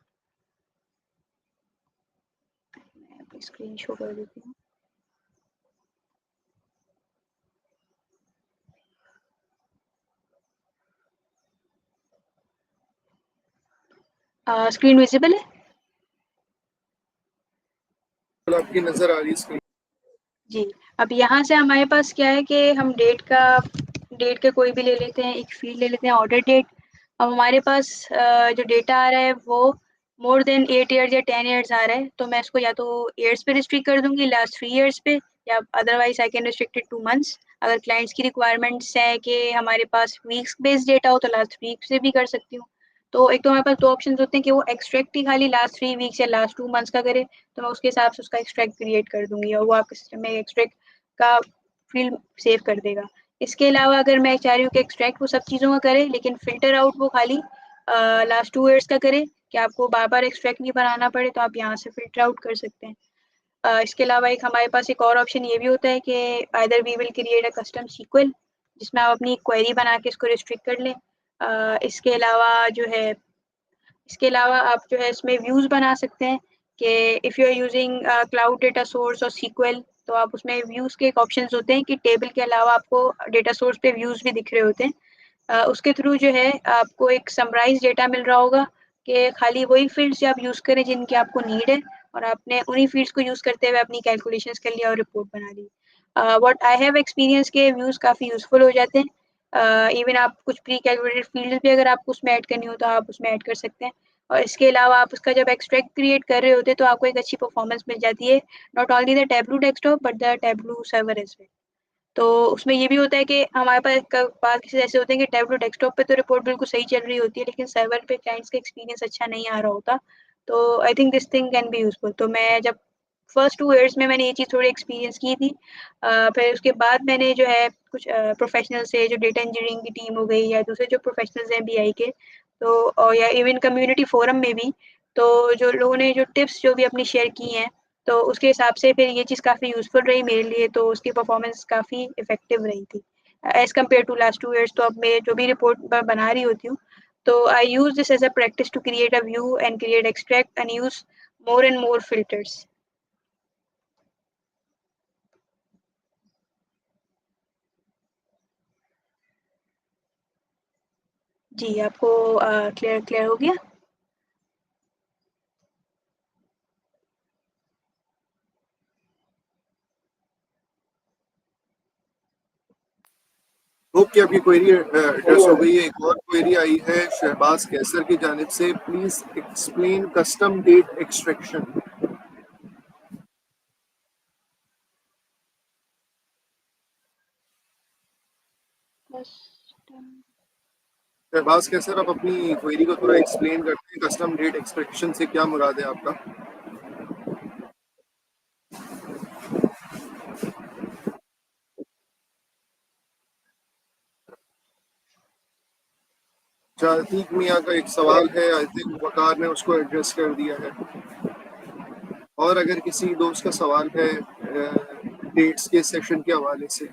मैं अपनी स्क्रीन शो कर देती हूँ। स्क्रीन विजिबल है? आपकी नजर आ रही है स्क्रीन? जी। अब यहाँ से हमारे पास क्या है कि हम डेट का कोई भी ले लेते हैं, एक फील्ड ले लेते हैं ऑर्डर डेट। अब हमारे पास जो डेटा आ रहा है वो मोर देन 8 ईयर्स या 10 ईयर्स आ रहा है, तो मैं इसको या तो ईयर्स पे रिस्ट्रिक्ट कर दूंगी, लास्ट 3 ईयर्स पे, या otherwise I can restrict it two months. अगर क्लाइंट्स की रिक्वायरमेंट्स है कि हमारे पास वीक्स बेस्ड डेटा हो तो लास्ट वीक से भी कर सकती हूँ। तो एक तो हमारे पास 2 ऑप्शंस होते हैं कि वो एक्सट्रैक्ट ही खाली लास्ट 3 वीक्स या लास्ट 2 मंथ्स का करे, तो मैं उसके हिसाब से उसका एक्सट्रैक्ट क्रिएट कर दूंगी और वो आपके सिस्टम में एक्सट्रैक्ट का फील्ड सेव कर देगा। इसके अलावा अगर मैं चाह रही हूँ कि एक्सट्रैक्ट वो सब चीज़ों का करे, लेकिन फ़िल्टर आउट वो खाली लास्ट 2 ईयर्स का करे, कि आपको बार-बार एक्सट्रैक्ट नहीं बनाना पड़े, तो आप यहाँ से फ़िल्टर आउट कर सकते हैं। इसके अलावा एक हमारे पास एक और ऑप्शन ये भी होता है कि either we will create a custom SQL, जिसमें आप अपनी क्वेरी बना के इसको रिस्ट्रिक्ट कर लें। इसके अलावा जो है इसके अलावा आप जो है इसमें व्यूज़ बना सकते हैं कि if you are using cloud data source और सीक्वल, तो आप उसमें व्यूज़ के एक ऑप्शंस होते हैं कि टेबल के अलावा आपको डेटा सोर्स पे व्यूज़ भी दिख रहे होते हैं। उसके थ्रू जो है आपको एक समराइज़ डेटा मिल रहा होगा कि खाली वही फ़ील्ड्स आप यूज़ करें जिनकी आपको नीड है, और आपने उन्हीं फ़ील्ड्स को यूज़ करते हुए अपनी कैलकुलेशंस कर लिया और रिपोर्ट बना ली। व्हाट आई हैव एक्सपीरियंस के व्यूज़ काफ़ी यूज़फुल हो जाते हैं। इवन आप कुछ प्री कैलकुलेटेड फ़ील्ड्स भी अगर आपको उसमें ऐड करनी हो तो आप उसमें ऐड कर सकते हैं। और इसके अलावा आप उसका जब एक्सट्रैक्ट क्रिएट कर रहे होते हैं तो आपको एक अच्छी परफ़ॉर्मेंस मिल जाती है, not only the tableau desktop but the tableau server as well. तो उसमें ये भी होता है कि हमारे पास केसेस ऐसे होते हैं कि टैबलू डेस्कटॉप पे तो रिपोर्ट बिल्कुल सही चल रही होती है, लेकिन सर्वर पे क्लाइंट्स का एक्सपीरियंस अच्छा नहीं आ रहा होता। तो I think this thing can be useful. तो मैं जब फर्स्ट 2 ईयर्स में मैंने ये चीज़ थोड़ी एक्सपीरियंस की थी। फिर उसके बाद मैंने जो है कुछ प्रोफ़ेशनल से, जो डेटा इंजीनियरिंग की टीम हो गई या दूसरे जो प्रोफ़ेशनल्स हैं बीआई के, तो और या इवन कम्युनिटी फ़ोरम में भी, तो जो लोगों ने जो टिप्स जो भी अपनी शेयर की हैं, तो उसके हिसाब से फिर ये चीज़ काफ़ी यूज़फुल रही मेरे लिए, तो उसकी परफ़ॉर्मेंस काफ़ी इफ़ेक्टिव रही थी। As compared to last 2 years, तो अब मैं जो भी रिपोर्ट बना रही होती हूँ, तो I use this as a practice to create a view and create extract and use more and more filters. जी, आपको क्लियर हो गया? होप कि आपकी क्वेरी एड्रेस हो गई है। एक और क्वेरी आई है शहबाज कैसर की जानिब से, please explain custom date extraction. Shahbaz Qaiser, आप अपनी क्वेरी को थोड़ा एक्सप्लेन करते हैं, कस्टम डेट एक्सट्रैक्शन से क्या मुराद है आपका? अतीक मियाँ का एक सवाल है, आई थिंक वकार ने उसको एड्रेस कर दिया है। और अगर किसी दोस्त का सवाल है डेट्स के सेशन के हवाले से।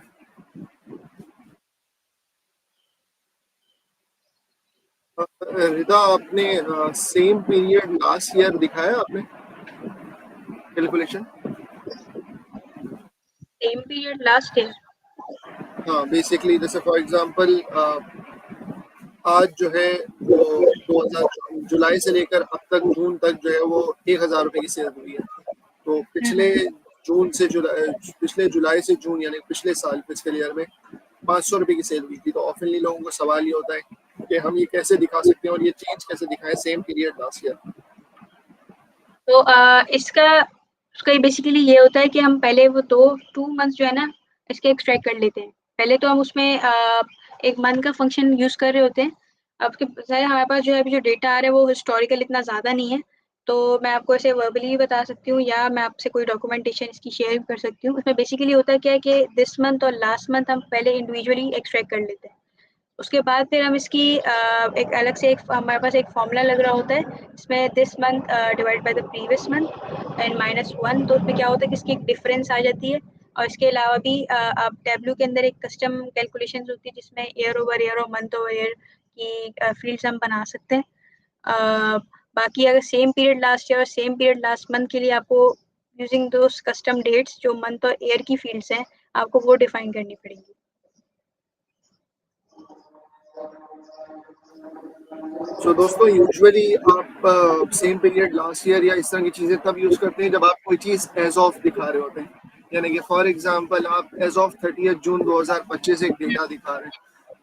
रिदा, आपने सेम पीरियड लास्ट ईयर दिखाया आपने calculation? Same period last year? हाँ, बेसिकली जैसे फॉर एग्जांपल आज जो है वो 2000 जुलाई से लेकर अब तक जून तक जो है वो 1000 रुपए की सेल हुई है। तो पिछले जुलाई से जून यानी पिछले साल फिस्कल ईयर में 500 रुपए की सेल हुई थी। तो ऑफनली लोगों को सवाल ये होता है कि हम ये कैसे दिखा सकते हैं और ये चेंज कैसे दिखाएं सेम पीरियड लास्ट ईयर। तो इसका बेसिकली ये होता है कि हम पहले वो 2 मंथ्स जो है ना इसके एक्सट्रैक्ट कर लेते हैं। पहले तो हम उसमें एक मंथ का फंक्शन यूज कर रहे होते हैं। अब हमारे पास जो है अभी जो डेटा आ रहा है वो हिस्टोरिकल इतना ज़्यादा नहीं है, तो मैं आपको ऐसे वर्बली बता सकती हूँ या मैं आपसे कोई डॉक्यूमेंटेशन इसकी शेयर कर सकती हूँ। इसमें बेसिकली होता है क्या है कि दिस मंथ और लास्ट मंथ हम पहले इंडिविजुअली एक्सट्रैक्ट कर लेते हैं। उसके बाद फिर हम इसकी एक अलग से हमारे पास एक फॉर्मूला लग रहा होता है जिसमें this month divide by the previous month and -1। तो उसमें क्या होता है कि इसकी एक डिफरेंस आ जाती है। और इसके अलावा भी आप टैब्लू के अंदर एक कस्टम कैलकुलेशन होती है जिसमें ईयर ओवर ईयर और मंथ ओवर ईयर की फील्ड्स हम बना सकते हैं। बाकी अगर सेम पीरियड लास्ट ईयर और सेम पीरियड लास्ट मंथ के लिए आपको यूजिंग दोस कस्टम डेट्स जो मंथ और ईयर की फील्ड्स हैं आपको वो डिफाइन करनी पड़ेंगी। सो दोस्तों, यूजुअली आप सेम पीरियड लास्ट ईयर या इस तरह की चीज़ें तब यूज़ करते हैं जब आप कोई चीज़ एज ऑफ दिखा रहे होते हैं। यानी कि फॉर एग्जांपल आप एज ऑफ 30 जून 2025 एक डेटा दिखा रहे हैं,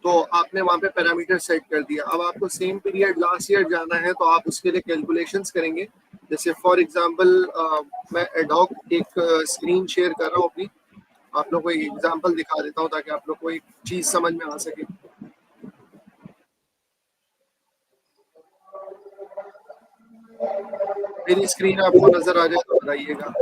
तो आपने वहाँ पे पैरामीटर सेट कर दिया। अब आपको सेम पीरियड लास्ट ईयर जाना है तो आप उसके लिए कैलकुलेशंस करेंगे। जैसे फॉर एग्जांपल मैं एडॉक एक स्क्रीन शेयर कर रहा हूँ अपनी, आप लोग को एक एग्जांपल दिखा देता हूँ ताकि आप लोग को एक चीज़ समझ में आ सके। मेरी स्क्रीन आपको नजर आ जाए तो बताइएगा।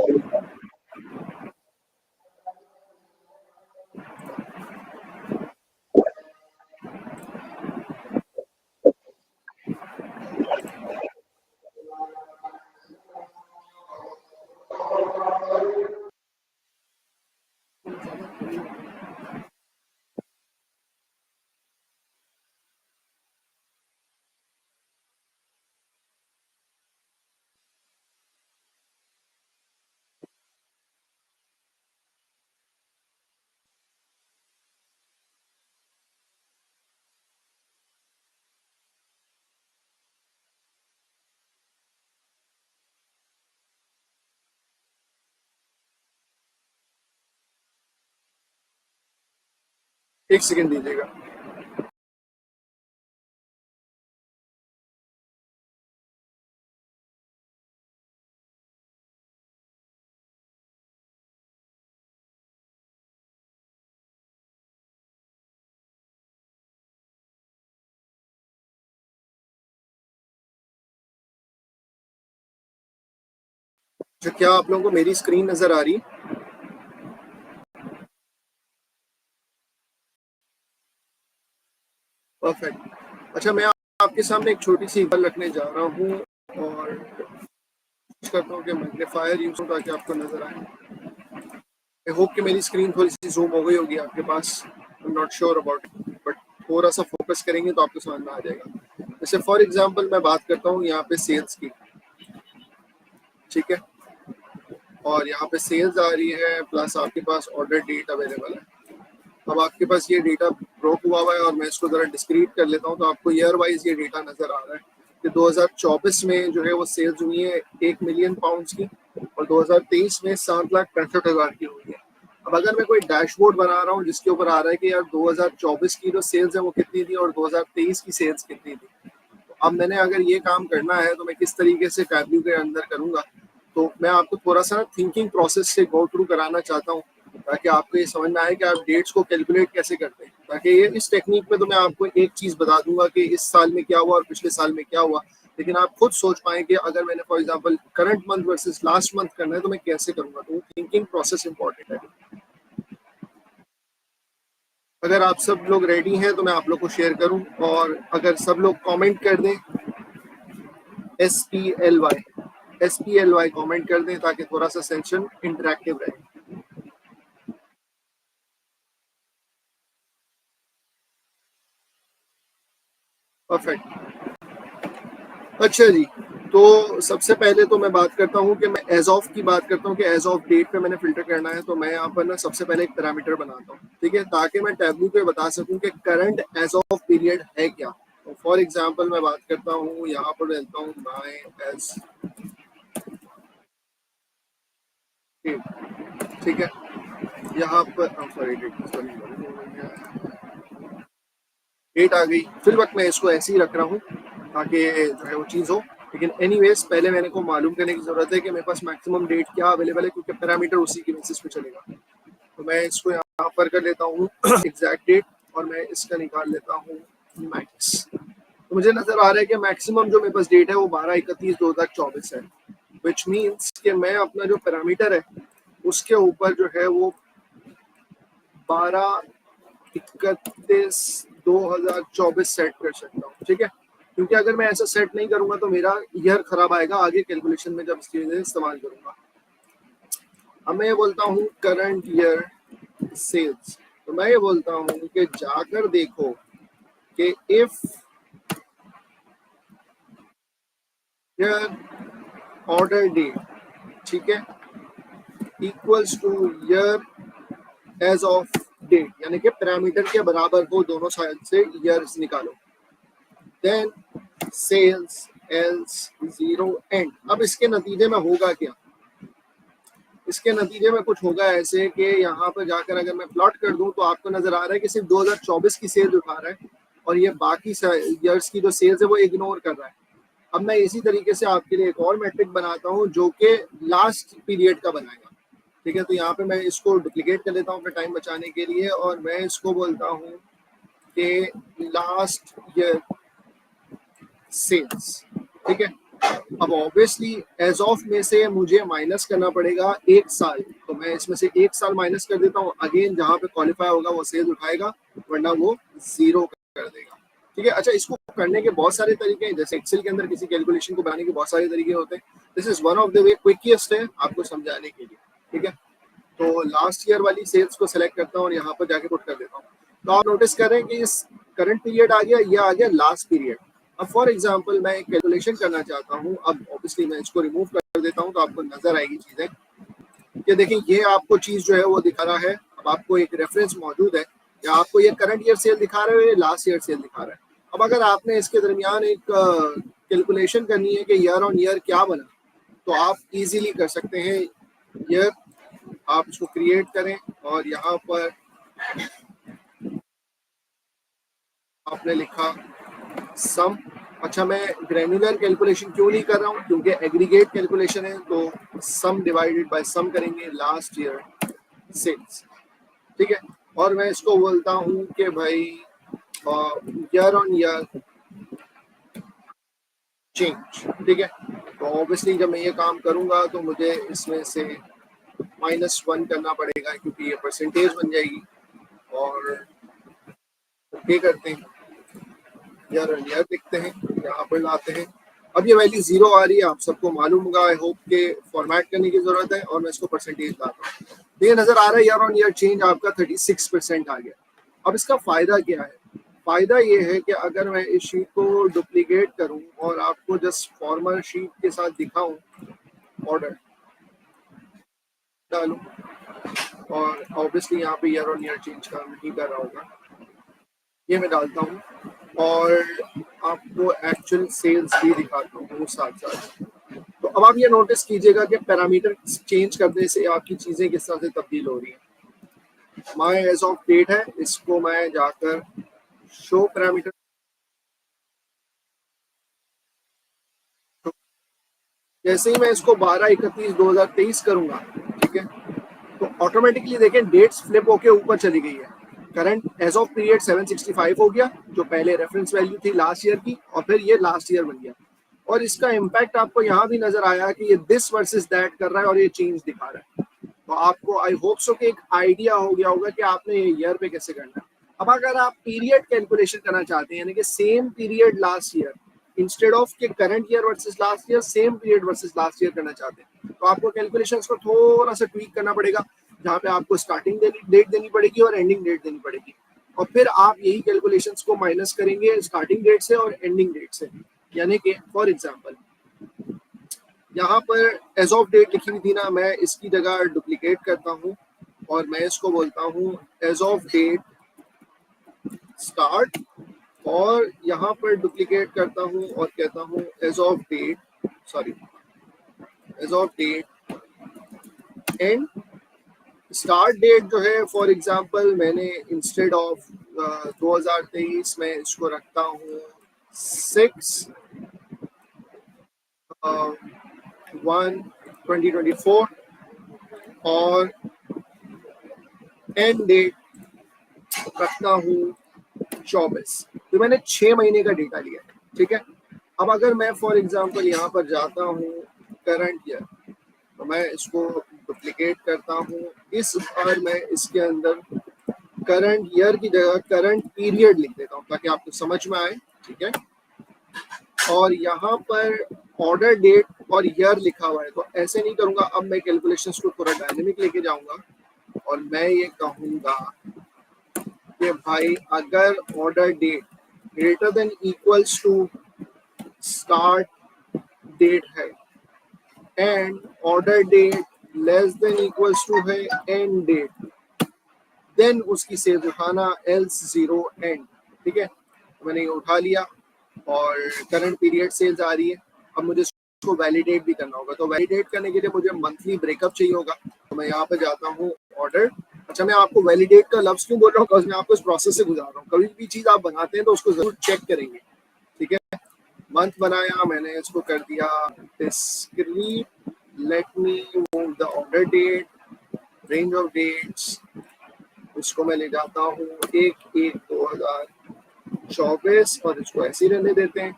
एक सेकंड दीजिएगा। तो क्या आप लोगों को मेरी स्क्रीन नजर आ रही? परफेक्ट। अच्छा, मैं आपके सामने एक छोटी सी एग्जांपल रखने जा रहा हूँ और कोशिश करता हूँ कि मैग्नीफायर यूज हो ताकि आपको नजर आए। आई होप कि मेरी स्क्रीन थोड़ी सी जूम हो गई होगी आपके पास। I am not sure about it, but थोड़ा सा फोकस करेंगे तो आपको समझ में आ जाएगा। जैसे फॉर एग्जांपल मैं बात करता हूँ यहाँ पे सेल्स की, ठीक है, और यहाँ पे सेल्स आ रही है प्लस आपके पास ऑर्डर डेट अवेलेबल है। अब आपके पास ये डेटा ब्रोक हुआ है और मैं इसको जरा डिस्क्रीट कर लेता हूँ तो आपको ईयर वाइज ये डेटा नजर आ रहा है कि 2024 में जो है वो सेल्स हुई है 1 मिलियन पाउंड्स की और 2023 में 7,65,000 की हुई है। अब अगर मैं कोई डैशबोर्ड बना रहा हूँ जिसके ऊपर आ रहा है कि यार 2024 की जो सेल्स है वो कितनी थी और 2023 की सेल्स कितनी थी, तो अब मैंने अगर ये काम करना है तो मैं किस तरीके से टैब्लू के अंदर करूँगा। तो मैं आपको थोड़ा सा थिंकिंग प्रोसेस से गो थ्रू कराना चाहता हूँ ताकि आपको ये समझ में आए कि आप डेट्स को कैलकुलेट कैसे करते हैं। ताकि ये इस टेक्निक में तो मैं आपको एक चीज़ बता दूंगा कि इस साल में क्या हुआ और पिछले साल में क्या हुआ, लेकिन आप खुद सोच पाए कि अगर मैंने for example current month versus last month करना है तो मैं कैसे करूंगा। तो थिंकिंग प्रोसेस इंपॉर्टेंट है। अगर आप सब लोग रेडी हैं तो मैं आप लोग को शेयर करूं और अगर सब लोग कमेंट कर दें SPLY SPLY कमेंट कर दें ताकि थोड़ा सा सेशन इंटरेक्टिव रहे। परफेक्ट। अच्छा जी, तो सबसे पहले तो मैं बात करता हूँ कि मैं एज ऑफ की बात करता हूँ कि एज ऑफ डेट पे मैंने फिल्टर करना है। तो मैं यहाँ पर ना सबसे पहले एक पैरामीटर बनाता हूँ, ठीक है, ताकि मैं टैबलू पे बता सकूँ कि करंट एज ऑफ पीरियड है क्या। तो फॉर एग्जांपल मैं बात करता हूँ, यहाँ पर लेता हूँ माय एज, ठीक है, यहाँ पर सॉरी डेट आ गई। फिर वक्त मैं इसको ऐसे ही रख रहा हूँ ताकि जो है वो चीज़ हो। लेकिन एनीवेज पहले मैंने को मालूम करने की जरूरत है कि मेरे पास मैक्सिमम डेट क्या अवेलेबल है, क्योंकि पैरामीटर उसी की बेसिस पे चलेगा। तो मैं इसको यहाँ पर कर लेता हूँ एग्जैक्ट डेट, और मैं इसका निकाल लेता हूँ मैक्स। तो मुझे नजर आ रहा है कि मैक्सिमम जो मेरे पास डेट है वो 12/31/2024 है, विच मीन्स कि मैं अपना जो पैरामीटर है उसके ऊपर जो है वो 12/31/2024 सेट कर सकता हूँ, ठीक है। क्योंकि अगर मैं ऐसा सेट नहीं करूंगा तो मेरा ईयर खराब आएगा आगे कैलकुलेशन में जब इसकी इस्तेमाल करूंगा। अब मैं ये बोलता हूँ करंट ईयर सेल्स, तो मैं ये बोलता हूँ कि जाकर देखो कि इफ ईयर ऑर्डर डेट, ठीक है, equals to year age of date, यानी कि पैरामीटर के बराबर हो दोनों साइड से ईयर्स निकालो, then sales else zero end. अब इसके नतीजे में होगा क्या? इसके नतीजे में कुछ होगा ऐसे कि यहाँ पर जाकर अगर मैं प्लॉट कर दूं तो आपको नजर आ रहा है कि सिर्फ 2024 की सेल्स उठा रहा है और ये बाकी ईयर्स की जो सेल्स है वो इग्नोर कर रहा है। अब मैं इसी तरीके से आपके लिए एक और मैट्रिक बनाता हूँ जो कि लास्ट पीरियड का बनाएगा, ठीक है। तो यहाँ पे मैं इसको डुप्लीकेट कर लेता हूँ अपना टाइम बचाने के लिए, और मैं इसको बोलता हूँ कि लास्ट ईयर सेल्स, ठीक है। अब ऑब्वियसली एज ऑफ में से मुझे माइनस करना पड़ेगा एक साल, तो मैं इसमें से एक साल माइनस कर देता हूँ। अगेन जहाँ पे क्वालिफाई होगा वो सेल्स उठाएगा, वरना वो जीरो कर देगा, ठीक है। अच्छा, इसको करने के बहुत सारे तरीके हैं, जैसे एक्सेल के अंदर किसी कैलकुलेशन को बनाने के बहुत सारे तरीके होते हैं। This is one of the way, quickest है आपको समझाने के लिए, ठीक है। तो लास्ट ईयर वाली सेल्स को सिलेक्ट करता हूँ और यहाँ पर जाके पुट कर देता हूँ। तो आप नोटिस करें कि इस करंट पीरियड आ गया, यह आ गया लास्ट पीरियड। अब फॉर एग्जांपल मैं एक कैलकुलेशन करना चाहता हूँ, अब ऑब्वियसली मैं इसको रिमूव कर देता हूँ तो आपको नजर आएगी चीजें। ये देखिए, ये आपको चीज जो है वो दिखा रहा है। अब आपको एक रेफरेंस मौजूद है, या आपको ये करंट ईयर सेल दिखा रहा है, ये लास्ट ईयर सेल दिखा रहा है। अब अगर आपने इसके दरमियान एक कैलकुलेशन करनी है कि ईयर ऑन ईयर क्या बना, तो आप इजीली कर सकते हैं। ईयर आप इसको क्रिएट करें और यहाँ पर आपने लिखा सम। अच्छा, मैं ग्रैन्युलर कैलकुलेशन क्यों नहीं कर रहा हूँ, क्योंकि एग्रीगेट कैलकुलेशन है, तो सम डिवाइडेड बाय सम करेंगे लास्ट ईयर सेल्स, ठीक है। और मैं इसको बोलता हूँ कि भाई ईयर ऑन ईयर चेंज, ठीक है। तो ऑब्वियसली जब मैं ये काम करूँगा तो मुझे इसमें से -1 करना पड़ेगा, क्योंकि ये परसेंटेज बन जाएगी। और ओके करते हैं, ईयर ऑन ईयर लिखते हैं, यहाँ पर लाते हैं। अब ये वैल्यू जीरो आ रही है, आप सबको मालूम होगा, आई होप के फॉर्मेट करने की जरूरत है। और मैं इसको परसेंटेज लाता हूँ, तो ये नजर आ रहा है ईयर ऑन ईयर चेंज आपका 36% आ गया। अब इसका फायदा क्या है? फायदा ये है कि अगर मैं इस शीट को डुप्लीकेट करूं और आपको जस्ट फॉर्मल शीट के साथ दिखाऊं, ऑर्डर डालूं, और ऑब्वियसली यहाँ पे ईयर ऑन ईयर चेंज का नहीं कर रहा होगा, ये मैं डालता हूँ और आपको एक्चुअल सेल्स भी दिखाता हूँ साथ साथ। तो अब आप ये नोटिस कीजिएगा कि पैरामीटर चेंज करने से आपकी चीज़ें किस तरह से तब्दील हो रही हैं। माय एज ऑफ डेट है, इसको मैं जाकर शो पैरामीटर, जैसे ही मैं इसको 12/31/2023 करूंगा, ठीक है, तो ऑटोमेटिकली देखें डेट्स फ्लिप होके ऊपर चली गई है। करंट एज ऑफ पीरियड 765 हो गया, जो पहले रेफरेंस वैल्यू थी लास्ट ईयर की, और फिर ये लास्ट ईयर बन गया। और इसका इम्पैक्ट आपको यहाँ भी नजर आया कि ये दिस वर्सेस दैट कर रहा है और ये चेंज दिखा रहा है। तो आपको आई होप सो कि एक आइडिया हो गया होगा कि आपने ये ईयर पे कैसे करना है। अब अगर आप पीरियड कैलकुलेशन करना चाहते हैं, यानी कि same period last year, instead of के current year versus last year, same period versus last year करना चाहते हैं, तो आपको कैलकुलेशंस को थोड़ा सा ट्वीक करना पड़ेगा, जहाँ पे आपको स्टार्टिंग डेट देनी पड़ेगी और एंडिंग डेट देनी पड़ेगी, और फिर आप यही कैलकुलेशंस को माइनस करेंगे स्टार्टिंग डेट से और एंडिंग डेट से। यानी कि फॉर एग्जांपल यहाँ पर एज ऑफ डेट लिखी हुई थी ना, मैं इसकी जगह डुप्लीकेट करता हूँ और मैं इसको बोलता हूँ एज ऑफ डेट स्टार्ट, और यहाँ पर डुप्लीकेट करता हूँ और कहता हूँ age of date, sorry age of date end. Start date जो है फॉर एग्जांपल मैंने इंस्टेड ऑफ 2023 में इसको रखता हूँ 6/1/2024 और एंड डेट रखता हूँ 24। तो मैंने 6 महीने का डेटा लिया है, ठीक है। अब अगर मैं फॉर एग्जांपल यहाँ पर जाता हूँ करंट ईयर, तो मैं इसको डुप्लीकेट करता हूँ, इस बार मैं इसके अंदर करंट ईयर की जगह करंट पीरियड लिख देता हूँ ताकि आपको समझ में आए, ठीक है। और यहाँ पर ऑर्डर डेट और ईयर लिखा हुआ है, तो ऐसे नहीं करूँगा, अब मैं कैलकुलेशंस को थोड़ा डायनेमिक लेके जाऊँगा और मैं ये कहूँगा कि भाई अगर order date greater than equals to start date है and order date less than equals to है एंड डेट, देन उसकी सेल्स उठाना, एल्स जीरो एंड, ठीक है। मैंने ये उठा लिया और करंट पीरियड सेल्स आ रही है। अब मुझे इसको वैलिडेट भी करना होगा, तो वैलिडेट करने के लिए मुझे मंथली ब्रेकअप चाहिए होगा, तो मैं यहाँ पे जाता हूँ ऑर्डर। अच्छा, मैं आपको वैलिडेट का लफ्ज क्यों बोल रहा हूँ, बिकॉज मैं आपको इस प्रोसेस से गुजार रहा हूँ। कभी भी चीज आप बनाते हैं तो उसको जरूर चेक करेंगे, ठीक है। मंथ बनाया मैंने, इसको कर दिया discrete, let me move the order date, range of dates, इसको मैं ले जाता हूँ 1/1/2024 और इसको ऐसे ही रहने देते हैं।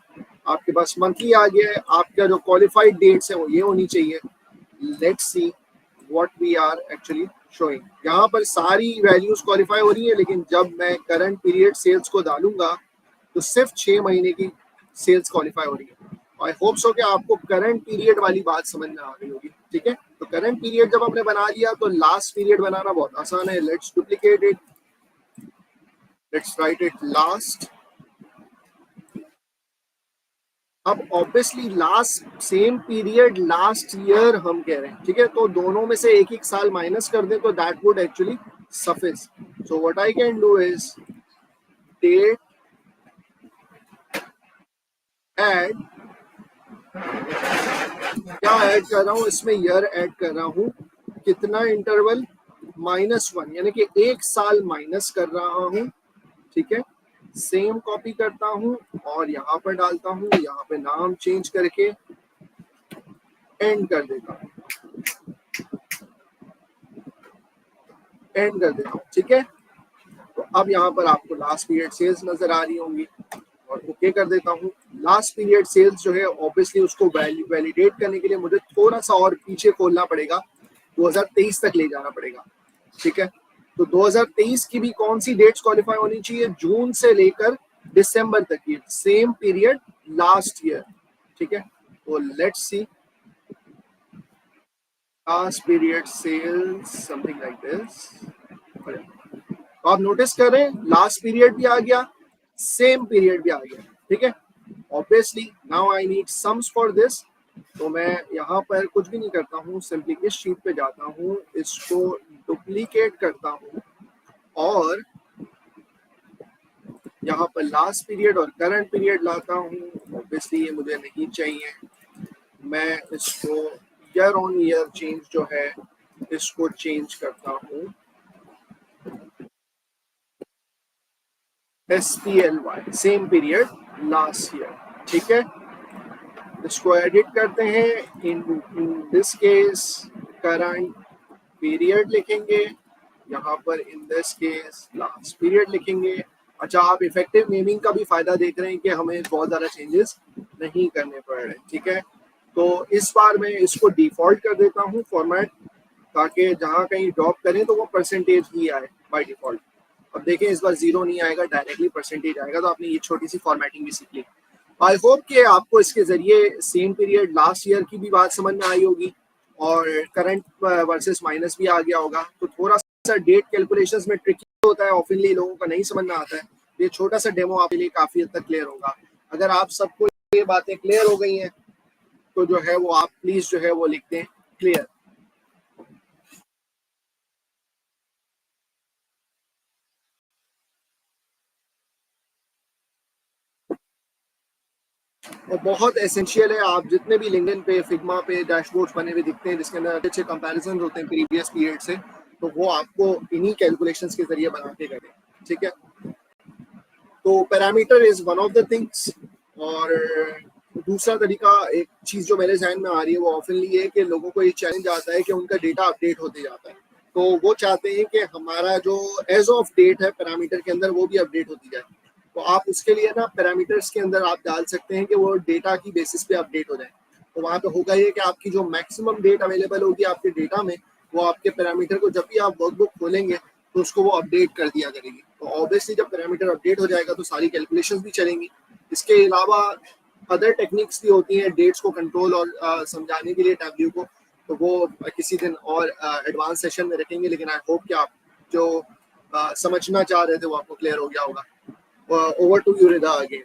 आपके पास मंथली आ गया है, आपका जो क्वालिफाइड डेट्स है वो ये होनी चाहिए। Let's see what we are actually showing. यहाँ पर सारी वैल्यूज क्वालिफाई हो रही है, लेकिन जब मैं करंट पीरियड सेल्स को डालूंगा तो सिर्फ 6 महीने की सेल्स क्वालिफाई हो रही है। आई होप सो कि आपको करंट पीरियड वाली बात समझ में आ गई होगी, ठीक है। तो करंट पीरियड जब आपने बना लिया तो लास्ट पीरियड बनाना बहुत आसान है। Let's duplicate it, let's write it last. अब obviously last same period last year हम कह रहे हैं, ठीक है। तो दोनों में से एक साल माइनस कर दें तो that would actually suffice. So what I can do is date add, क्या ऐड कर रहा हूँ इसमें, ईयर ऐड कर रहा हूँ, कितना इंटरवल, -1, यानी कि 1 साल माइनस कर रहा हूँ, ठीक है। सेम कॉपी करता हूँ और यहाँ पर डालता हूँ, यहाँ पे नाम चेंज करके एंड कर देता हूँ, एंड कर देता हूँ, ठीक है। तो अब यहाँ पर आपको लास्ट पीरियड सेल्स नजर आ रही होंगी और ओके कर देता हूँ। लास्ट पीरियड सेल्स जो है ऑब्वियसली उसको वैलिडेट करने के लिए मुझे थोड़ा सा और पीछे खोलना पड़ेगा, 2023 तक ले जाना पड़ेगा, ठीक है। तो 2023 की भी कौन सी डेट्स क्वालिफाई होनी चाहिए, जून से लेकर दिसंबर तक की सेम पीरियड लास्ट ईयर, ठीक है। तो let's see last period sales something like this. तो आप नोटिस करें लास्ट पीरियड भी आ गया, सेम पीरियड भी आ गया, ठीक है। Obviously now I need sums for this, तो मैं यहाँ पर कुछ भी नहीं करता हूँ, सिंपली इस शीट पे जाता हूँ, इसको डुप्लीकेट करता हूँ और यहाँ पर लास्ट पीरियड और करंट पीरियड लाता हूँ। ऑब्वियसली ये मुझे नहीं चाहिए, मैं इसको ईयर ऑन ईयर चेंज जो है इसको चेंज करता हूँ SPLY, same period last year, ठीक है। इसको एडिट करते हैं, in this case current period लिखेंगे, यहाँ पर in this case last period लिखेंगे। अच्छा, आप इफेक्टिव नेमिंग का भी फायदा देख रहे हैं कि हमें बहुत ज़्यादा चेंजेस नहीं करने पड़ रहे, ठीक है। तो इस बार मैं इसको डिफॉल्ट कर देता हूँ फॉर्मेट, ताकि जहाँ कहीं ड्रॉप करें तो वो परसेंटेज ही आए बाय डिफॉल्ट। अब देखें इस बार 0 नहीं आएगा, डायरेक्टली परसेंटेज आएगा, तो आपने ये छोटी सी फॉर्मेटिंग भी सीख ली। आई होप कि आपको इसके जरिए सेम पीरियड लास्ट ईयर की भी बात समझ में आई होगी और करंट वर्सेस माइनस भी आ गया होगा। तो थोड़ा सा डेट कैलकुलेशंस में ट्रिकी होता है, ऑफनली लोगों को नहीं समझ में आता है। ये छोटा सा डेमो आपके लिए काफी हद तक क्लियर होगा। अगर आप सबको ये बातें क्लियर हो गई हैं तो जो है वो आप प्लीज जो है वो लिख दें क्लियर। और बहुत एसेंशियल है, आप जितने भी लिंक्डइन पे फिग्मा पे डैशबोर्ड्स बने हुए दिखते हैं जिसके अंदर अच्छे कंपैरिजन होते हैं प्रीवियस पीरियड से, तो वो आपको इन्हीं कैलकुलेशंस के जरिए बना के करें। ठीक है, तो parameter is one of the things. और दूसरा तरीका, एक चीज जो मेरे जहन में आ रही है वो ऑफनली ये है कि लोगों को ये चैलेंज आता है कि उनका डेटा अपडेट होते जाता है, तो वो चाहते हैं कि हमारा जो एज ऑफ डेट है पैरामीटर के अंदर वो भी अपडेट होती जाए। तो आप उसके लिए ना पैरामीटर्स के अंदर आप डाल सकते हैं कि वो डेटा की बेसिस पे अपडेट हो जाए। तो वहाँ पे होगा ये कि आपकी जो मैक्सिमम डेट अवेलेबल होगी आपके डेटा में, वो आपके पैरामीटर को जब भी आप वर्कबुक खोलेंगे तो उसको वो अपडेट कर दिया करेगी। तो ऑब्वियसली जब पैरामीटर अपडेट हो जाएगा तो सारी कैलकुलेशंस भी चलेंगी। इसके अलावा अदर टेक्निक्स भी होती हैं डेट्स को कंट्रोल और समझाने के लिए टैब्ल्यू को, तो वो किसी दिन और एडवांस सेशन में रखेंगे। लेकिन आई होप कि आप जो समझना चाह रहे थे वो आपको क्लियर हो गया होगा। Over to you Rida again.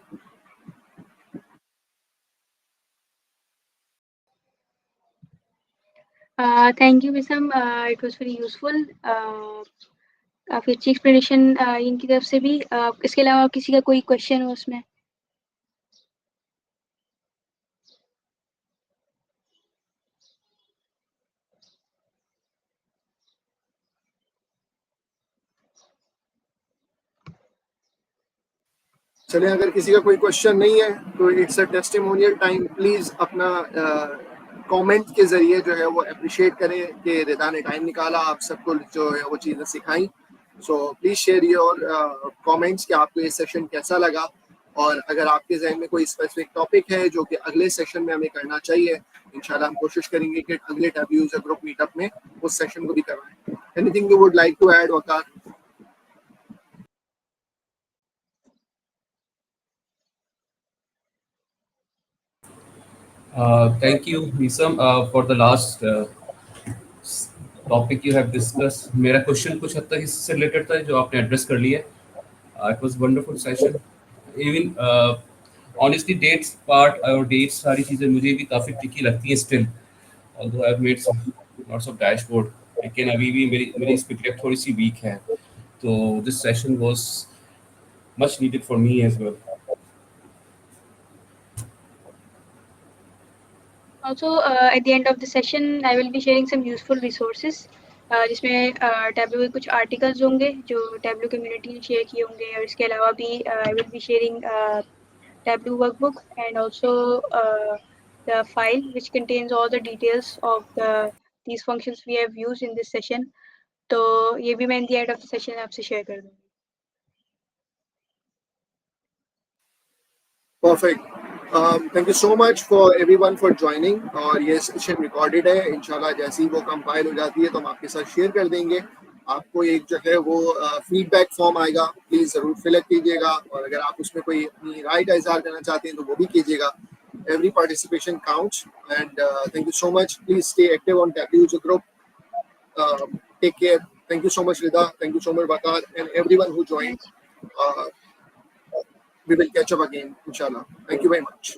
Thank you, Wisam. It was very useful. काफी अच्छी एक्सप्लेनेशन इनकी तरफ से भी। इसके अलावा किसी का कोई क्वेश्चन हो उसमें? चलिए, अगर किसी का कोई क्वेश्चन नहीं है तो it's a testimonial time. Please अपना कमेंट के जरिए जो है वो अप्रिशिएट करें कि रिदा ने टाइम निकाला, आप सबको जो है वो चीज़ें सिखाई। So please share your comments कि आपको ये सेशन कैसा लगा, और अगर आपके जहन में कोई स्पेसिफिक टॉपिक है जो कि अगले सेशन में हमें करना चाहिए, इंशाल्लाह हम कोशिश करेंगे कि अगले टैब यूजर ग्रुप मीटअप में उस सेशन को भी करवाएं। Anything you would like to add Waqar? Thank you, Hisam, for the last topic you have discussed. मेरा क्वेश्चन कुछ हद तक इससे रिलेटेड था जो आपने एड्रेस कर लिया है। It was wonderful session. Even honestly dates part और dates सारी चीज़ें मुझे भी काफ़ी tricky लगती हैं still. Although I've made some lots of dashboard, लेकिन अभी भी मेरी स्पीड थोड़ी सी weak है। तो this session was much needed for me as well. Also, at the end of the session, I will be sharing some useful resources. जिसमें Tableau के कुछ articles होंगे जो Tableau community ने share किए होंगे, और इसके अलावा भी I will be sharing Tableau workbook and also the file which contains all the details of these functions we have used in this session. तो ये भी मैं in the end of the session आपसे share कर दूँगी. Perfect. Thank you so much for everyone for joining. और ये session recorded है, इंशाल्लाह जैसे ही वो कंपाइल हो जाती है तो हम आपके साथ शेयर कर देंगे। आपको एक जो है वो फीडबैक फॉर्म आएगा, प्लीज जरूर फिलअप कीजिएगा, और अगर आप उसमें कोई अपनी राय का इजहार करना चाहते हैं तो वो भी कीजिएगा। Every participation counts, and thank you so much. Please stay active on Tableau user group. Take care. Thank you so much, Rida. Thank you so much, Bakar, and everyone who joined. We will catch up again, inshallah. Thank you very much.